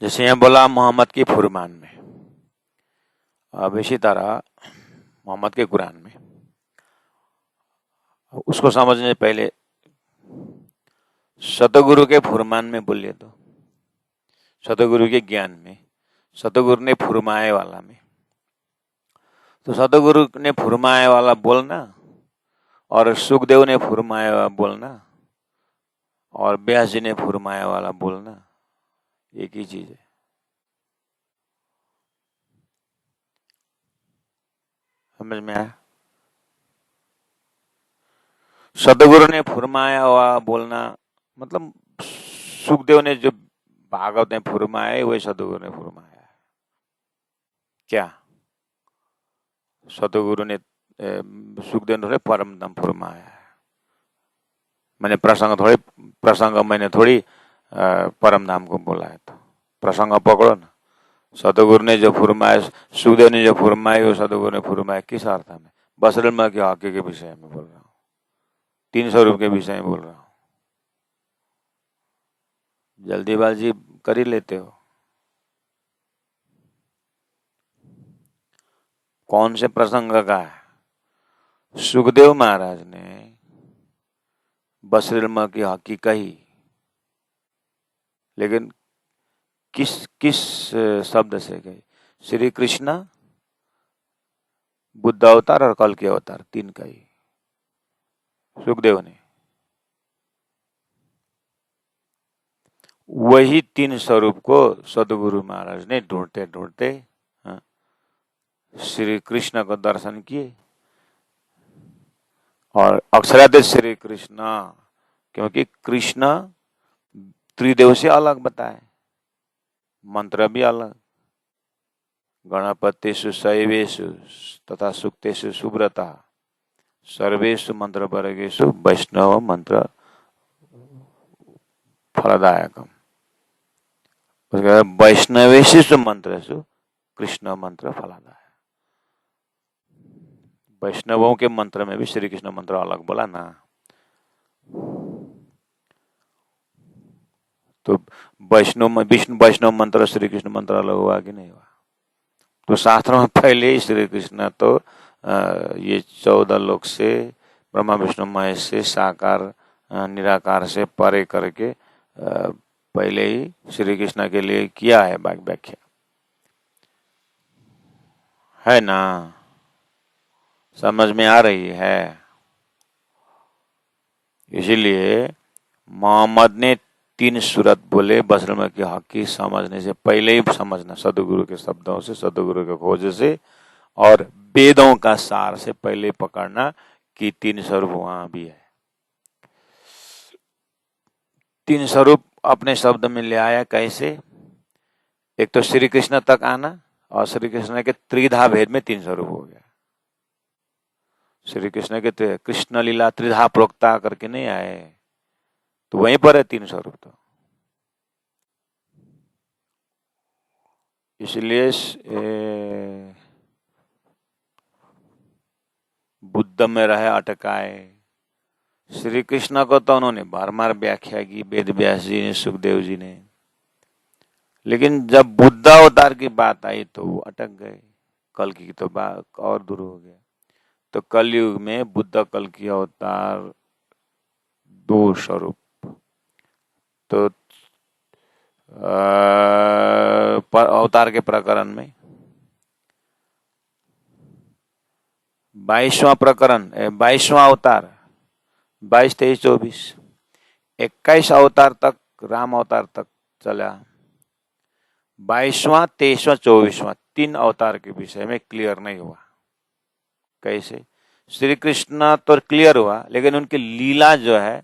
जैसे यह बोला मोहम्मद की फुरमान में, अब इसी तरह मोहम्मद के कुरान में, उसको समझने से पहले सतगुरु के फुरमान में बोलिए तो, सतगुरु के ज्ञान में, सतगुरु ने फुरमाए वाला में, तो सतगुरु ने फुरमाए वाला बोलना और सुखदेव ने फुरमाया वाला बोलना और व्यास जी ने फुरमाया वाला बोलना एक ही चीज है। समझ में आया? सतगुरु ने फुरमाया हुआ बोलना मतलब सुखदेव ने जो भागवत में फुरमाया वही सतगुरु ने फुरमाया है। क्या सतगुरु ने सुखदेव ने परम धाम फुरमाया है? मैंने प्रसंग मैंने थोड़ी परम धाम को बोला है। तो प्रसंग पकड़ो ना, सतगुरु ने जो फुरमाया, सुखदेव ने जो फुरमाया वो सतगुरु ने फुरमाया किस अर्थ में? बसरल के हक के विषय में बोल रहा हूँ, 3 स्वरूप के विषय में बोल रहा हूँ। जल्दीबाजी कर ही लेते हो। कौन से प्रसंग का है? सुखदेव महाराज ने बसरल की हकी कही, लेकिन किस शब्द से गए? श्री कृष्ण, बुद्ध अवतार और कल के अवतार, 3 का ही सुखदेव ने। वही 3 स्वरूप को सदगुरु महाराज ने ढूंढते ढूंढते श्री कृष्ण को दर्शन किए और अक्षराधिक श्री कृष्ण, क्योंकि कृष्ण त्रिदेव से अलग बताए, मंत्र भी अलग, गणपतिषु शैवेषु तथा सुक्तेषु सुब्रता सर्वेषु मंत्र वर्गेषु वैष्णव मंत्र फलदायकम। वैष्णवेषु मंत्रेषु कृष्ण मंत्र फलदायक। वैष्णवों के मंत्र में भी श्री कृष्ण मंत्र अलग बोला ना। तो वैष्णव मंत्र श्री कृष्ण मंत्र अलग हुआ कि नहीं हुआ? तो शास्त्रों में पहले ही श्री कृष्ण तो ये 14 लोक से, ब्रह्मा विष्णु महेश से, साकार निराकार से परे करके पहले ही श्री कृष्ण के लिए किया है व्याख्या, है ना? समझ में आ रही है? इसीलिए मोहम्मद ने 3 सूरत बोले बसरम की हकी समझने से पहले ही समझना, सदगुरु के शब्दों से, सदगुरु के खोज से और वेदों का सार से पहले पकड़ना कि 3 स्वरूप वहां भी है। 3 स्वरूप अपने शब्द में ले आया। कैसे? एक तो श्री कृष्ण तक आना और श्री कृष्ण के त्रिधा भेद में 3 स्वरूप हो गया। श्री कृष्ण के कृष्ण लीला त्रिधा प्रोक्ता करके नहीं आए, तो वहीं पर है 3 स्वरूप। तो इसलिए बुद्ध में रहे अटकाए। श्री कृष्ण को तो उन्होंने बार बार व्याख्या की, वेद व्यास जी ने, सुखदेव जी ने, लेकिन जब बुद्ध अवतार की बात आई तो वो अटक गए। कल की तो बात और दूर हो गया। तो कलयुग में बुद्ध कल की अवतार 2 स्वरूप। तो अवतार के प्रकरण में 22वां प्रकरण, 22वां अवतार, 22, 23, 24, 21 अवतार तक, राम अवतार तक चला। 22वां, 23वां, 24वां 3 अवतार के विषय में क्लियर नहीं हुआ। कैसे? श्री कृष्ण तो क्लियर हुआ, लेकिन उनकी लीला जो है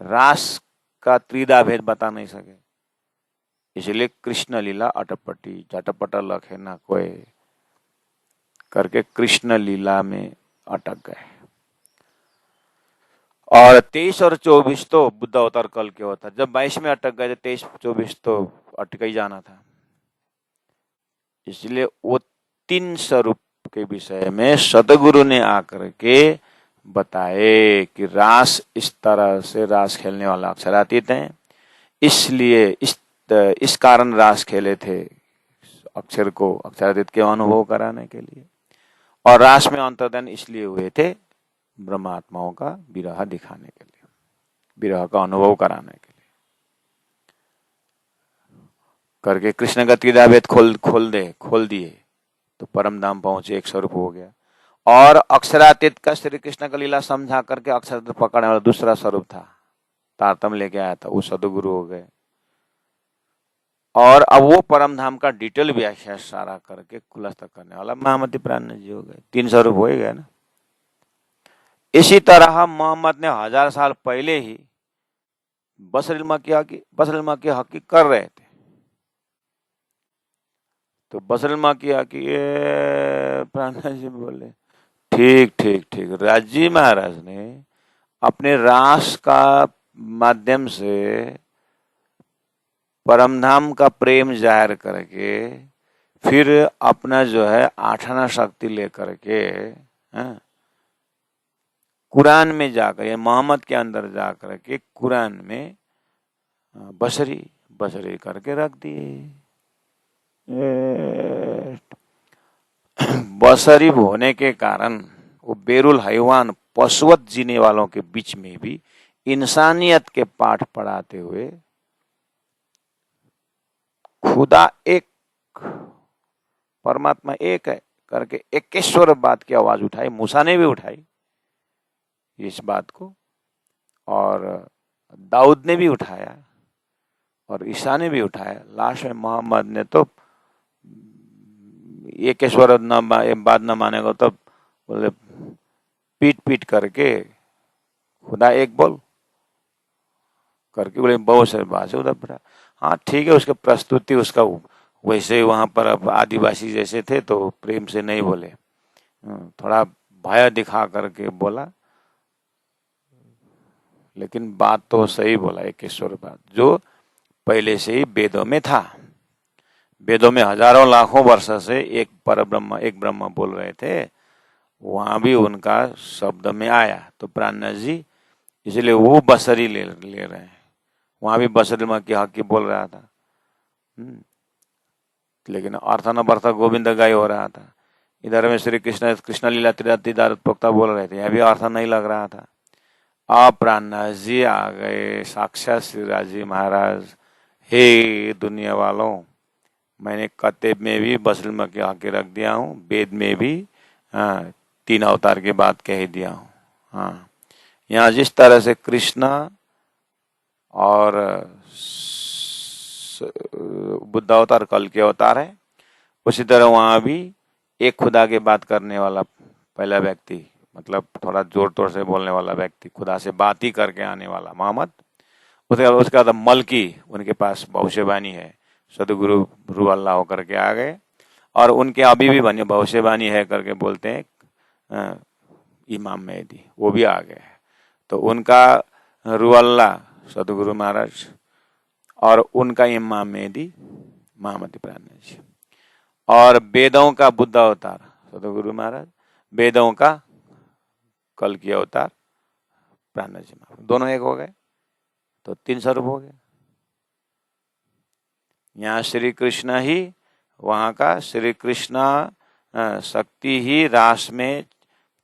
रास का त्रिधा भेद बता नहीं सके। इसलिए कृष्ण लीला अटपटी, झटपट लखे ना कोई करके कृष्ण लीला में अटक गए। और 23 और 24 तो बुद्ध अवतार कल के अवतार। जब 22 में अटक गए थे, 23, 24 तो अटक ही जाना था। इसलिए वो 3 स्वरूप के विषय में सदगुरु ने आकर के बताए कि रास इस तरह से रास खेलने वाला अक्षरातीत है, इसलिए इस कारण रास खेले थे अक्षर को अक्षरातीत के अनुभव कराने के लिए, और रास में अंतर्धान इसलिए हुए थे ब्रह्मात्माओं का विरह दिखाने के लिए। विरह का अनुभव कराने के लिए करके कृष्ण गति भेद खोल दिए तो परम धाम पहुंचे, एक स्वरूप हो गया। और अक्षरातीत का श्री कृष्ण का लीला समझा करके अक्षरातीत पकड़ने वाला दूसरा स्वरूप था, तारतम लेके आया था, वो सदगुरु हो गए। और अब वो परम धाम का डिटेल व्याख्या सारा करके खुलासा करने वाला महामती प्राण जी हो गए। 3 स्वरूप हो गए ना। इसी तरह मोहम्मद ने 1000 साल पहले ही बसर की हकी कर रहे थे। तो बसर की हकी प्राण जी बोले ठीक ठीक ठीक। राजी महाराज ने अपने रास का माध्यम से परमधाम का प्रेम जाहिर करके फिर अपना जो है आठाना शक्ति लेकर के कुरान में जाकर या मोहम्मद के अंदर जाकर के कुरान में बसरी करके रख दिए। बसरी होने के कारण वो बेरुल हैवान पशुवत जीने वालों के बीच में भी इंसानियत के पाठ पढ़ाते हुए खुदा एक, परमात्मा एक है करके एकेश्वर बात की आवाज उठाई। मूसा ने भी उठाई इस बात को, और दाऊद ने भी उठाया, और ईसा ने भी उठाया। लास्ट में मोहम्मद ने तो एकेश्वर बात न मानेगा तो बोले पीट पीट करके खुदा एक बोल करके बोले बहुत सारे बात से उधर। हाँ ठीक है, उसके प्रस्तुति उसका वैसे ही वहां पर अब आदिवासी जैसे थे तो प्रेम से नहीं बोले, थोड़ा भय दिखा करके बोला, लेकिन बात तो सही बोला। एकेश्वर बात जो पहले से ही वेदों में था। वेदों में हजारों लाखों वर्ष से एक परब्रह्म एक ब्रह्म बोल रहे थे, वहां भी उनका शब्द में आया। तो प्राणनाथ जी इसलिए वो बसरी ले रहे हैं। वहां भी बसरी माँ की हक की बोल रहा था, लेकिन अर्थन बर्थ गोविंद गाय हो रहा था। इधर में श्री कृष्ण लीला त्रिदार प्रोक्ता बोल रहे थे, यहाँ भी अर्थ नहीं लग रहा था। अब प्राणनाथ जी आ गए, साक्षात श्री राजी महाराज। हे दुनिया वालों, मैंने कतेब में भी बसरी माँ की हक रख दिया हूँ, वेद में भी 3 अवतार की बात कह दिया हूँ। हाँ, यहाँ जिस तरह से कृष्ण और बुद्ध अवतार कल के अवतार है, उसी तरह वहां भी एक खुदा की बात करने वाला पहला व्यक्ति, मतलब थोड़ा जोर तोर से बोलने वाला व्यक्ति, खुदा से बात ही करके आने वाला मोहम्मद। उसके बाद मलकी, उनके पास भविष्यवाणी है, सदगुरु रू अल्लाह होकर के आ गए। और उनके अभी भी बने भविष्यवाणी है करके बोलते हैं इमाम मेहदी, वो भी आ गए। तो उनका रू अल्लाह सदगुरु महाराज और उनका इमाम मेहदी महामती प्राण जी, और वेदों का बुद्ध अवतार सदगुरु महाराज, वेदों का कल की अवतार प्राण जी महाराज, दोनों एक हो गए। तो 3 स्वरूप हो गए। यहाँ श्री कृष्ण ही, वहां का श्री कृष्ण शक्ति ही रास में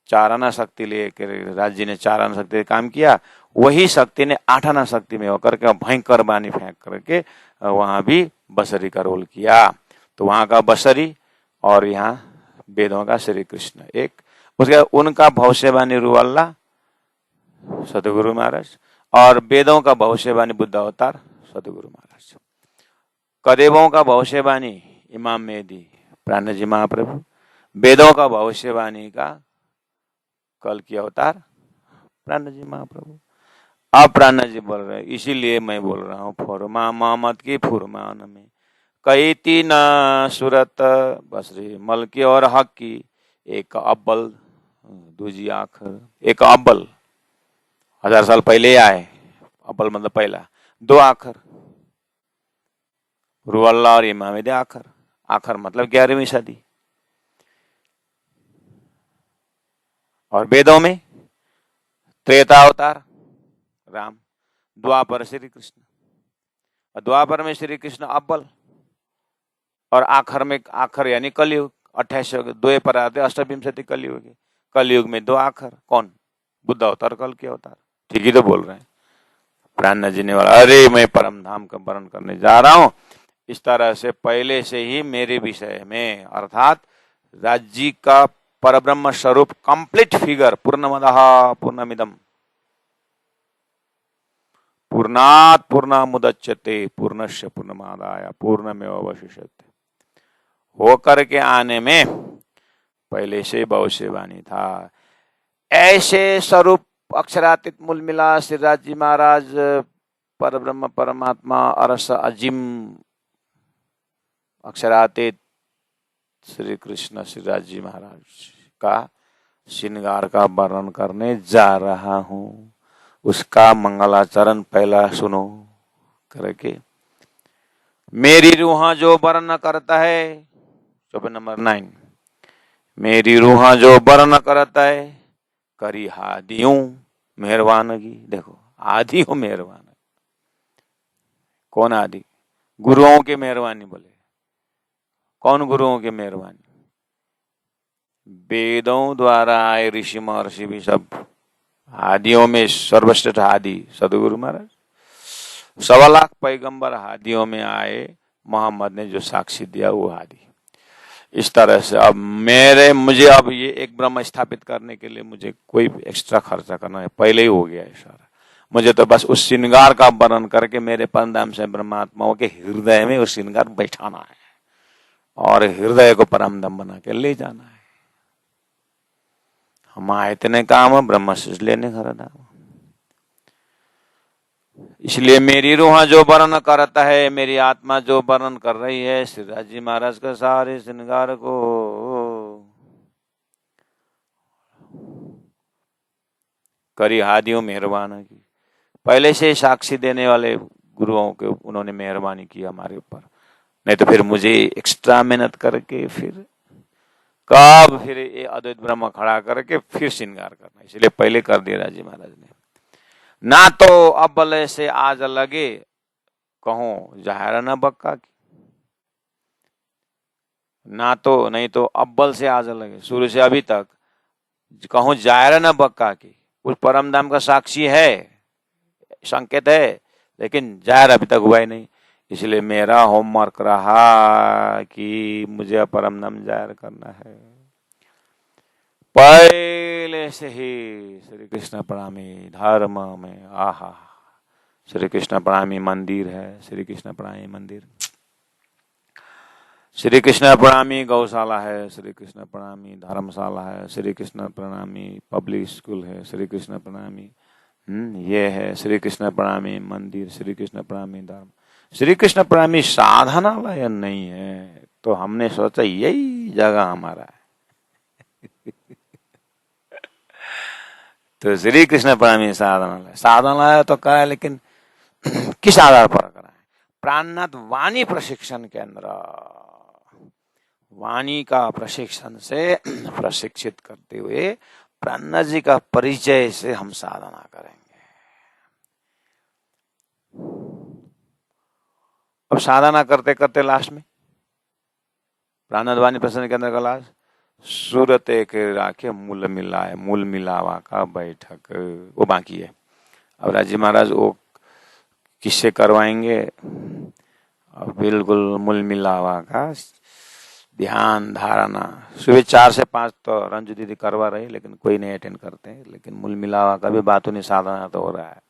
चाराना शक्ति लेकर, राज्य ने चाराना शक्ति काम किया, वही शक्ति ने 8 आना शक्ति में होकर के भयंकर बानी फेंक करके वहां भी बसरी का रोल किया। तो वहां का बसरी और यहाँ वेदों का श्री कृष्ण एक। उसके उनका भविष्यवाणी रूअल्लाह सदगुरु महाराज, और वेदों का भविष्यवाणी बुद्ध अवतार सदगुरु महाराज। कदेवों का भविष्यवाणी इमाम मेहदी प्राण जी महाप्रभु, वेदों का भविष्यवाणी का कल की अवतार प्राण जी महाप्रभु। अब प्राण जी बोल रहे हैं, इसीलिए मैं बोल रहा हूँ फुरमा मोहम्मद की फुरमान में कई 3 सूरत बसरी मलकी और हक की, एक अब्बल दूजी आखिर। एक अब्बल 1000 साल पहले आए, अब्बल मतलब पहला, 2 आखिर रूअल्लाह और इमाम मेहदी आखिर। आखिर मतलब 11वीं सदी। और वेदों में त्रेता अवतार राम, द्वापर श्री कृष्ण, और द्वापर में श्री कृष्ण अव्वल, और आखिर यानी कलयुग 28 2 पर आते अष्टविंशति कलयुग। कलयुग में 2 आखिर कौन? बुद्ध अवतार कल के अवतार। ठीक ही तो बोल रहे हैं। प्राण न जीने वाला, अरे मैं परम धाम का वर्ण करने जा रहा हूं। इस तरह से पहले से ही मेरे विषय में अर्थात राज्य का परब्रह्म स्वरूप कंप्लीट फिगर पूर्णमदः पूर्णमिदम् पूर्णात् पूर्णमुदच्यते पूर्णस्य पूर्णमादाय पूर्णमेवावशिष्यते होकर के आने में पहले से भविष्यवाणी था। ऐसे स्वरूप अक्षरातीत मूल मिला श्री राज जी महाराज परब्रह्म परमात्मा अरस अजीम अक्षरातीत श्री कृष्ण श्री राज जी महाराज का श्रृंगार का वर्णन करने जा रहा हूं। उसका मंगलाचरण पहला सुनो करके। मेरी रूह जो वर्ण करता है, चौपाई नंबर 9, मेरी रूह जो वर्ण करता है करी हादियों मेहरबानगी। देखो आदि हो मेहरबान, कौन आदि? गुरुओं की मेहरबानी। बोले कौन गुरुओं की मेहरबानी? वेदों द्वारा आए ऋषि महर्षि भी सब आदियों में सर्वश्रेष्ठ आदि सदगुरु महाराज, 1.25 पैगंबर आदियों में आए, मोहम्मद ने जो साक्षी दिया वो आदि। इस तरह से अब मुझे अब ये एक ब्रह्म स्थापित करने के लिए मुझे कोई एक्स्ट्रा खर्चा करना है, पहले ही हो गया है सारा। मुझे तो बस उस श्रृंगार का वर्णन करके मेरे परमधाम से ब्रह्मात्माओं के हृदय में वो श्रृंगार बैठाना है और हृदय को परमधाम बना के ले जाना है। हम इतने काम ब्रह्म से लेने घर दाम। इसलिए मेरी रूह जो वर्णन करता है, मेरी आत्मा जो वर्णन कर रही है श्री राज जी महाराज का सारे श्रृंगार को, करी हादियों मेहरबान की। पहले से साक्षी देने वाले गुरुओं के उन्होंने मेहरबानी की हमारे ऊपर, नहीं तो फिर मुझे एक्स्ट्रा मेहनत करके फिर ये अद्वैत ब्रह्म खड़ा करके फिर श्रृंगार करना। इसलिए पहले कर दिया राजी महाराज ने। ना तो अब्बल से आज लगे कहूं जाहिर न बक्का की, ना तो नहीं तो अब्बल से आज लगे शुरू से अभी तक कहूं जाहिर न बक्का की। उस परम धाम का साक्षी है, संकेत है, लेकिन जाहिर अभी तक हुआ ही नहीं। इसलिए मेरा होमवर्क रहा कि मुझे परम धाम जाहिर करना है। पहले से ही श्री कृष्ण प्रणामी धर्म में आहा, श्री कृष्ण प्रणामी मंदिर है, श्री कृष्ण प्रणामी मंदिर, श्री कृष्ण प्रणामी गौशाला है, श्री कृष्ण प्रणामी धर्मशाला है, श्री कृष्ण प्रणामी पब्लिक स्कूल है, श्री कृष्ण प्रणामी ये है, श्री कृष्ण प्रणामी मंदिर, श्री कृष्ण प्रणामी धर्म। श्री कृष्ण प्रणामी साधनालय नहीं है, तो हमने सोचा यही जगह हमारा है। तो श्री कृष्ण प्रणामी साधनालय तो करा है, लेकिन किस आधार पर करा है? प्राणनाथ वाणी प्रशिक्षण केंद्र, वाणी का प्रशिक्षण से प्रशिक्षित करते हुए प्राणनाथ जी का परिचय से हम साधना करेंगे। अब साधना करते करते लास्ट में प्राणनाथ वाणी प्रशिक्षण केंद्र का लास्ट सूरत एक राखे मूल मिलाए, मूल मिलावा का बैठक वो बाकी है। अब राजी महाराज वो किससे करवाएंगे? बिल्कुल मूल मिलावा का ध्यान धारणा सुबह 4 से 5 तो रंजू दीदी करवा रही, लेकिन कोई नहीं अटेंड करते हैं। लेकिन मूल मिलावा का भी बातों नहीं, साधना तो हो रहा है।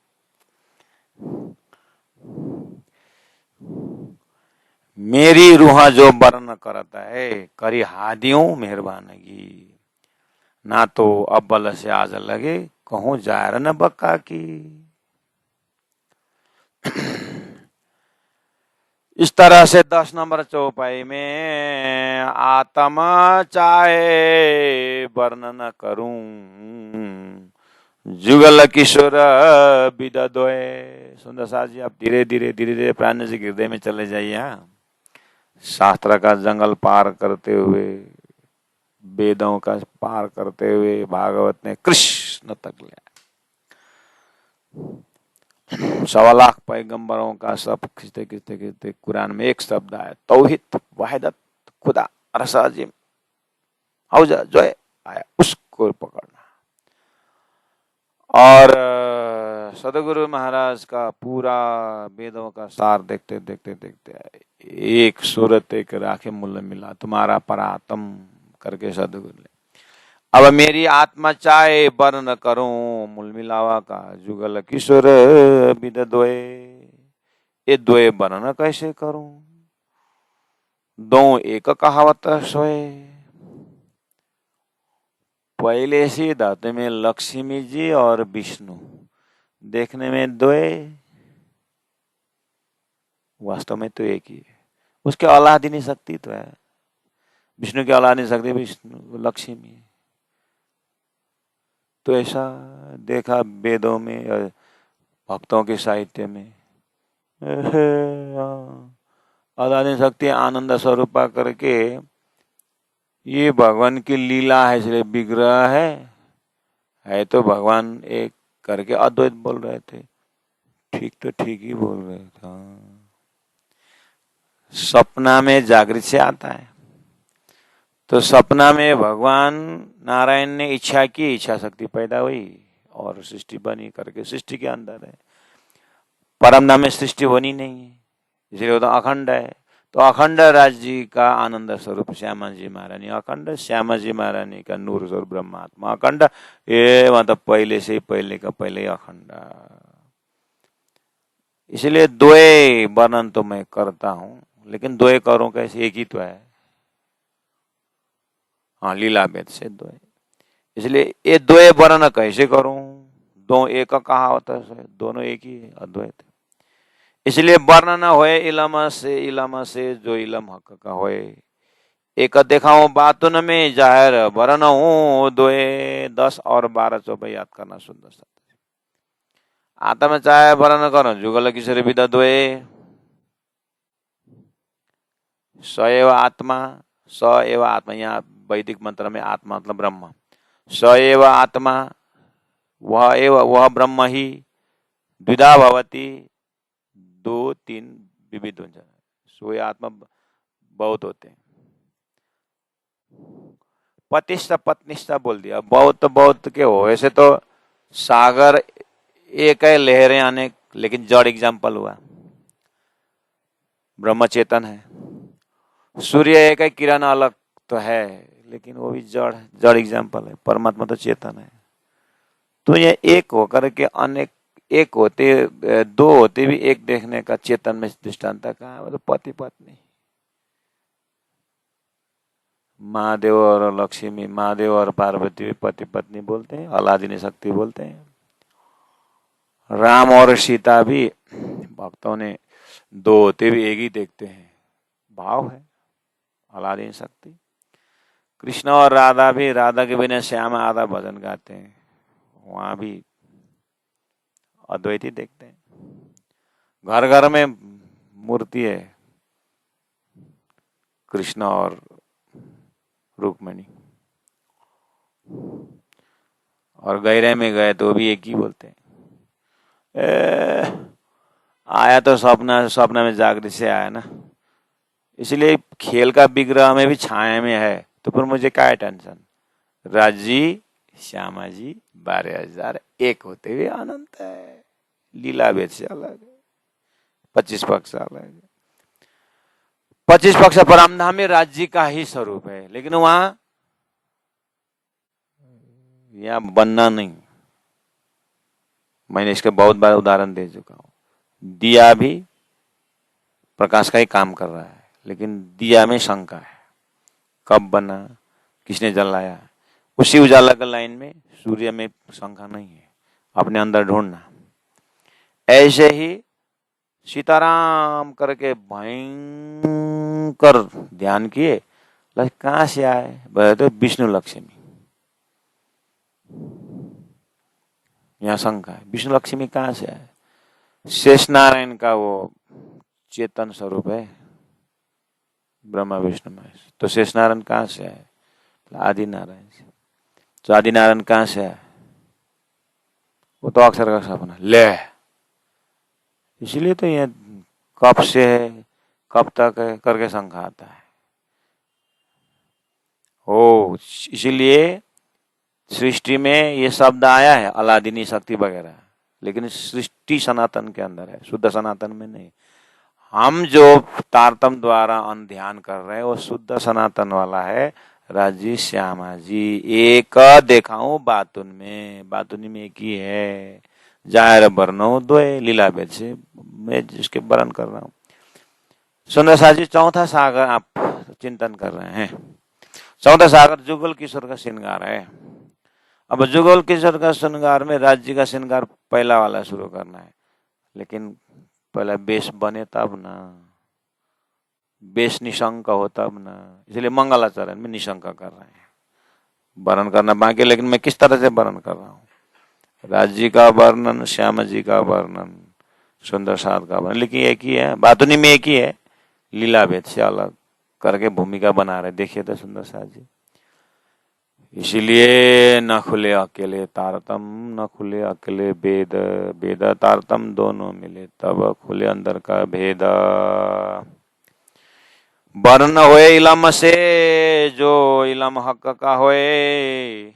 मेरी रूह जो वर्ण करता है करी हादियों मेहरबानगी, ना तो अब्बल से आज लगे कहूं जाहिर न बक्का की। इस तरह से 10 नंबर चौपाई में आत्मा चाहे वर्णन करूं जुगल किशोर विदद्वय। सुंदर साथ जी, आप धीरे धीरे प्राण जी हृदय में चले जाइए। शास्त्र का जंगल पार करते हुए, वेदों का पार करते हुए भागवत ने कृष्ण तक लिया। 1.25 लाख पैगंबरों का सब खींचते कुरान में एक शब्द आया, तौहीद वहदत खुदा अरसाजिम हौजा जो आया उसको पकड़ना। और सदगुरु महाराज का पूरा वेदों का सार देखते देखते देखते एक सूरत एक राखे मूल मिला तुम्हारा परातम करके सदगुरु ने अब मेरी आत्मा चाहे वर्ण करूं मूल मिलावा का जुगल किशोर विद द्वय ये द्वय वर्ण कैसे करूं दो एक कहावत सोए पहले से दाते में लक्ष्मी जी और विष्णु देखने में द्वय वास्तव में तो एक ही है उसके औलाद ही नहीं सकती तो है विष्णु की औलाद नहीं सकती विष्णु लक्ष्मी तो ऐसा देखा वेदों में भक्तों के साहित्य में औलाद नहीं सकती आनंद स्वरूपा करके ये भगवान की लीला है इसलिए विग्रह है तो भगवान एक करके अद्वैत बोल रहे थे ठीक तो ठीक ही बोल रहे थे सपना में जागृत से आता है तो सपना में भगवान नारायण ने इच्छा की इच्छा शक्ति पैदा हुई और सृष्टि बनी करके सृष्टि के अंदर है परम धाम में सृष्टि होनी नहीं है इसलिए वो तो अखंड है तो अखंड राज्य का आनंद स्वरूप श्यामा जी महारानी अखंड श्यामा जी महारानी का नूर स्वरूप ब्रह्मात्मा अखंड ये मतलब पहले से पहले का पहले ही अखंड इसलिए द्वय वर्णन तो मैं करता हूं लेकिन द्वय करूं कैसे एक ही तो है हाँ लीला वेद से द्वय इसलिए ये द्वय वर्णन कैसे करूं दो एक कहा होता है दोनों एक ही है अद्वैत इसलिए वर्ण न होए इलम से जो इलम हक का होए एक देखाऊं बातुन में जाहिर वर्ण हूं द्वय 10 और 12 चौबे याद करना सुंदर सा आता में चाहे वर्ण करो जुगल किशोर विदा द्वय स एव आत्मा स एव आत्मा यहाँ वैदिक मंत्र में आत्मा मतलब ब्रह्म स एव आत्मा वह ब्रह्म ही द्विधा भवती 2-3 विविध हो जाए सोए आत्मा बहुत होते हैं पतिष्ठ पत्निष्ठ बोल दिया बहुत के हो ऐसे तो सागर एक है लहरें आने लेकिन जड़ एग्जाम्पल हुआ ब्रह्म चेतन है सूर्य एक है किरण अलग तो है लेकिन वो भी जड़ एग्जाम्पल है परमात्मा तो चेतन है तो ये एक होकर के अनेक एक होते दो होते भी एक देखने का चेतन में दृष्टांत कहा है मतलब पति पत्नी महादेव और लक्ष्मी महादेव और पार्वती पति पत्नी बोलते हैं औलादिनी शक्ति बोलते हैं राम और सीता भी भक्तों ने दो होते भी एक ही देखते हैं भाव है औलादिनी शक्ति कृष्ण और राधा भी राधा के बिना श्याम आधा भजन गाते हैं वहां भी अद्वैती देखते हैं घर घर में मूर्ति है कृष्ण और रुक्मिणी और गहरे में गए तो भी एक ही बोलते हैं आया तो सपना में जागृत से आया ना इसलिए खेल का विग्रह में भी छाया में है तो फिर मुझे क्या है टेंशन राजी श्यामा जी 12,000 एक होते हुए अनंत है लीला वेद से अलग है 25 पक्ष अलग है 25 पक्ष परमधाम में राज्य का ही स्वरूप है लेकिन वहां यहाँ बनना नहीं मैंने इसके बहुत बार उदाहरण दे चुका हूं दिया भी प्रकाश का ही काम कर रहा है लेकिन दिया में शंका है कब बना किसने जलाया उसी उजाला का लाइन में सूर्य में शंका नहीं है अपने अंदर ढूंढना ऐसे ही सीताराम करके भयंकर ध्यान किए कहां से आए बोले तो विष्णु लक्ष्मी यहाँ शंका है विष्णु लक्ष्मी कहां से आए शेष नारायण का वो चेतन स्वरूप है ब्रह्मा विष्णु महेश तो शेष नारायण कहां से आए आदि नारायण से तो आदि नारायण कहां से आए वो तो अक्षर का सपना ले इसलिए तो ये कब से है कब तक है करके शंका आता है ओ इसीलिए सृष्टि में ये शब्द आया है अलादीनी शक्ति वगैरह लेकिन सृष्टि सनातन के अंदर है, शुद्ध सनातन में नहीं। हम जो तारतम द्वारा ध्यान कर रहे हैं वो शुद्ध सनातन वाला है। राजी श्यामा जी एक देखाऊं बातुन में, बातुनी में एक ही है। जाहिर वर्णो द्वय, लीला भेद से मैं जिसके वर्णन कर रहा हूँ। सुंदर साहब जी चौथा सागर आप चिंतन कर रहे हैं। चौथा सागर जुगल किशोर का श्रृंगार है। अब जुगल किशोर का श्रृंगार में राज्य का श्रृंगार पहला वाला शुरू करना है, लेकिन पहला बेस बने तब ना, बेस निशंक हो तब ना, इसलिए मंगलाचरण में निशंक कर रहे हैं। वर्णन करना बाकी, लेकिन मैं किस तरह से वर्णन कर रहा हूँ। राज्य का वर्णन, श्याम जी का वर्णन, सुंदर साध का वर्णन, लेकिन एक ही है, बातुनी में एक ही है, लीला भेद से अलग करके भूमिका बना रहे। देखिए तो सुंदर साध जी, इसीलिए न खुले अकेले तारतम, न खुले अकेले वेद, वेद तारतम दोनों मिले तब खुले अंदर का भेद। वर्ण होए इलम से, जो इलम हक का होए,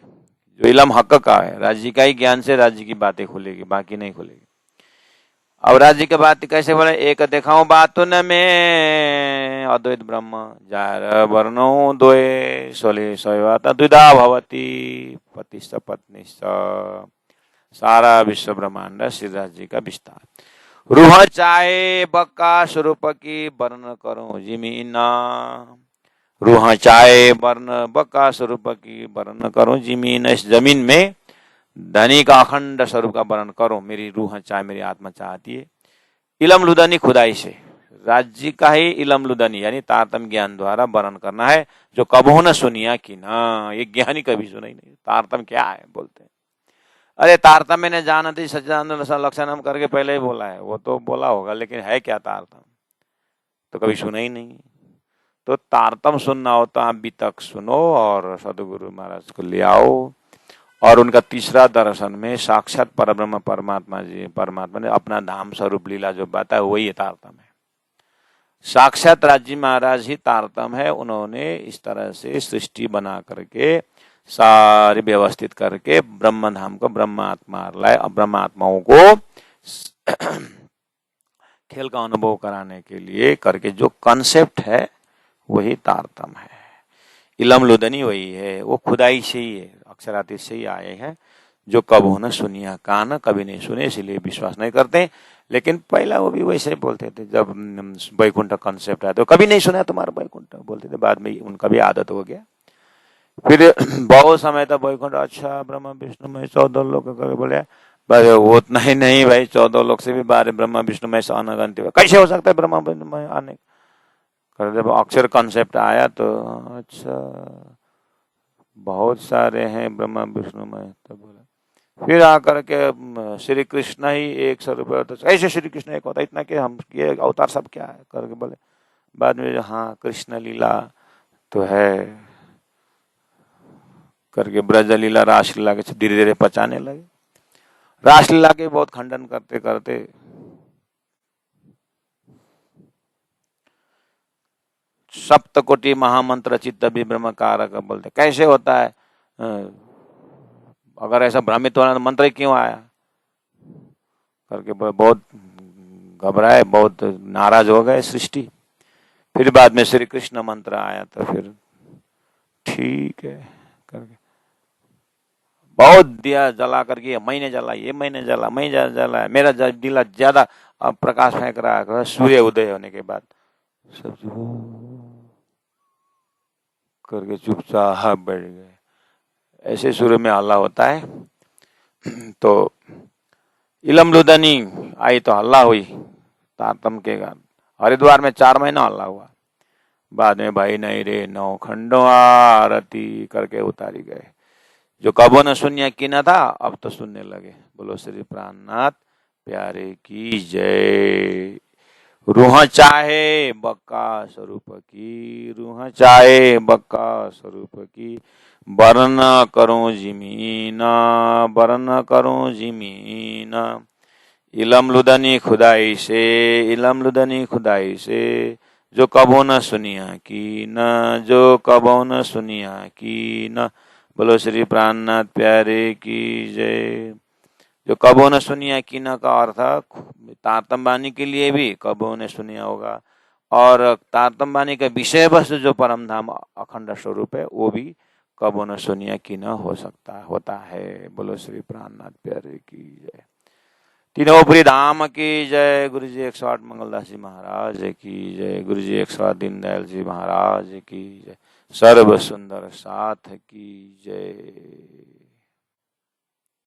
जो इलम हक का है, राज्य का ही ज्ञान से राज्य की बातें खुलेगी, बाकी नहीं खुलेगी। अब राज्य की बात कैसे बोले, एक देखाऊं बातुन में अद्वैत ब्रह्म, जार वर्णो द्वय सोले सयवाता द्विधा भवती पतिश्च पत्नीश्च, सारा विश्व ब्रह्मांड श्री राज्य का विस्तार। रूह चाहे बक्का स्वरूप की वर्ण करो जिमीना, रूह चाहे वर्ण बक्का स्वरूप की वर्ण करो जिमीन, इस जमीन में धनी का अखंड स्वरूप का वर्णन करो। मेरी रूह चाहे, मेरी आत्मा चाहती है। इलम लुदनी खुदाई से, राज्य का ही इलम लुदनी यानी तारतम ज्ञान द्वारा वर्णन करना है, जो कबहू न सुनिया कि ना, ये ज्ञानी कभी सुना ही नहीं। तारतम क्या है बोलते हैं, अरे तारतम मैंने जानती सच्चिदानंद लक्षणम करके पहले ही बोला है, वो तो बोला होगा, लेकिन है क्या तारतम, तो कभी सुना ही नहीं। तो तारतम सुनना हो तो आप भी तक सुनो और सदगुरु महाराज को ले आओ, और उनका तीसरा दर्शन में साक्षात परब्रह्म परमात्मा जी, परमात्मा ने अपना धाम स्वरूप लीला जो बताया वही है तारतम है। साक्षात राज्य महाराज ही तारतम है। उन्होंने इस तरह से सृष्टि बना करके सारी व्यवस्थित करके ब्रह्म धाम को ब्रह्मात्मा लाए, ब्रह्मात्माओं को खेल का अनुभव कराने के लिए करके जो कॉन्सेप्ट है वही तारतम है। इलम लुदनी वही है, वो खुदाई से ही है, अक्षरातीत से ही आए हैं, जो कबहू न सुनिया कान, कभी नहीं सुने इसलिए विश्वास नहीं करते। लेकिन पहला वो भी वैसे ही बोलते थे, जब वैकुंठ कॉन्सेप्ट आया तो कभी नहीं सुना तुम्हारा वैकुंठ बोलते थे, बाद में उनका भी आदत हो गया। फिर बहुत समय तक वैकुंठ, अच्छा ब्रह्मा विष्णु महेश 14 लोग करके बोले, भाई वो उतना ही नहीं भाई, 14 लोग से भी बाहर ब्रह्मा विष्णु महेश अनगंत, कैसे हो सकता है ब्रह्मा विष्णु महेश आने। जब अक्षर कॉन्सेप्ट आया तो अच्छा बहुत सारे हैं ब्रह्मा विष्णु महेश, तो बोला। फिर आकर के श्री कृष्ण ही एक स्वरूप होता, ऐसे श्री कृष्ण एक होता, इतना कि हम ये अवतार सब क्या है करके बोले। बाद में हाँ कृष्ण लीला तो है करके ब्रज लीला रासलीला के धीरे धीरे पचाने लगे। रासलीला के बहुत खंडन करते करते सप्तकोटि महामंत्र चित्त विभ्रम कारक बोलते। कैसे होता है, अगर ऐसा भ्रमित होना तो मंत्र क्यों आया करके बहुत घबराए, बहुत नाराज हो गए सृष्टि। फिर बाद में श्री कृष्ण मंत्र आया तो फिर ठीक है करके बहुत दिया जला करके, मैंने जला, ये मैंने जला, मैं जला, मेरा दिला ज्यादा प्रकाश फेंक रहा है। सूर्य उदय होने के बाद सब करके चुपचाप बैठ गए। ऐसे सूर्य में हल्ला होता है। तो इलम लुदनी आई तो हल्ला हुई तारतम के कारण। हरिद्वार में 4 महीना हल्ला हुआ। बाद में भाई नहीं रे 9 खंडों आरती करके उतारी गए। जो कबो न सुनिया की न था, अब तो सुनने लगे। बोलो श्री प्राणनाथ प्यारे की जय। रूह चाहे बक्का स्वरूप की, रूह चाहे बक्का स्वरूप की, वर्ण करूं जिमीना, वर्ण करूं जिमीना। इलम लुदनी खुदाई से, इलम लुदनी खुदाई से, जो कबो न सुनिया की न, जो कबो न सुनिया की न। बोलो श्री प्राणनाथ प्यारे की जय। जो कबो न सुनिया कीना का अर्थ तारतम्य वाणी के लिए भी कबो ने सुनिया होगा, और तारतम्य वाणी का विषय वस्तु जो परम धाम अखंड स्वरूप है वो भी कबो न सुनिया कीना हो सकता होता है। बोलो श्री प्राणनाथ प्यारे की जय। तीनों पुरी धाम की जय। गुरु जी 108 मंगलदास जी महाराज की जय। गुरु जी 108 दीनदयाल जी महाराज की जय। सर्व सुंदर साथ की जय।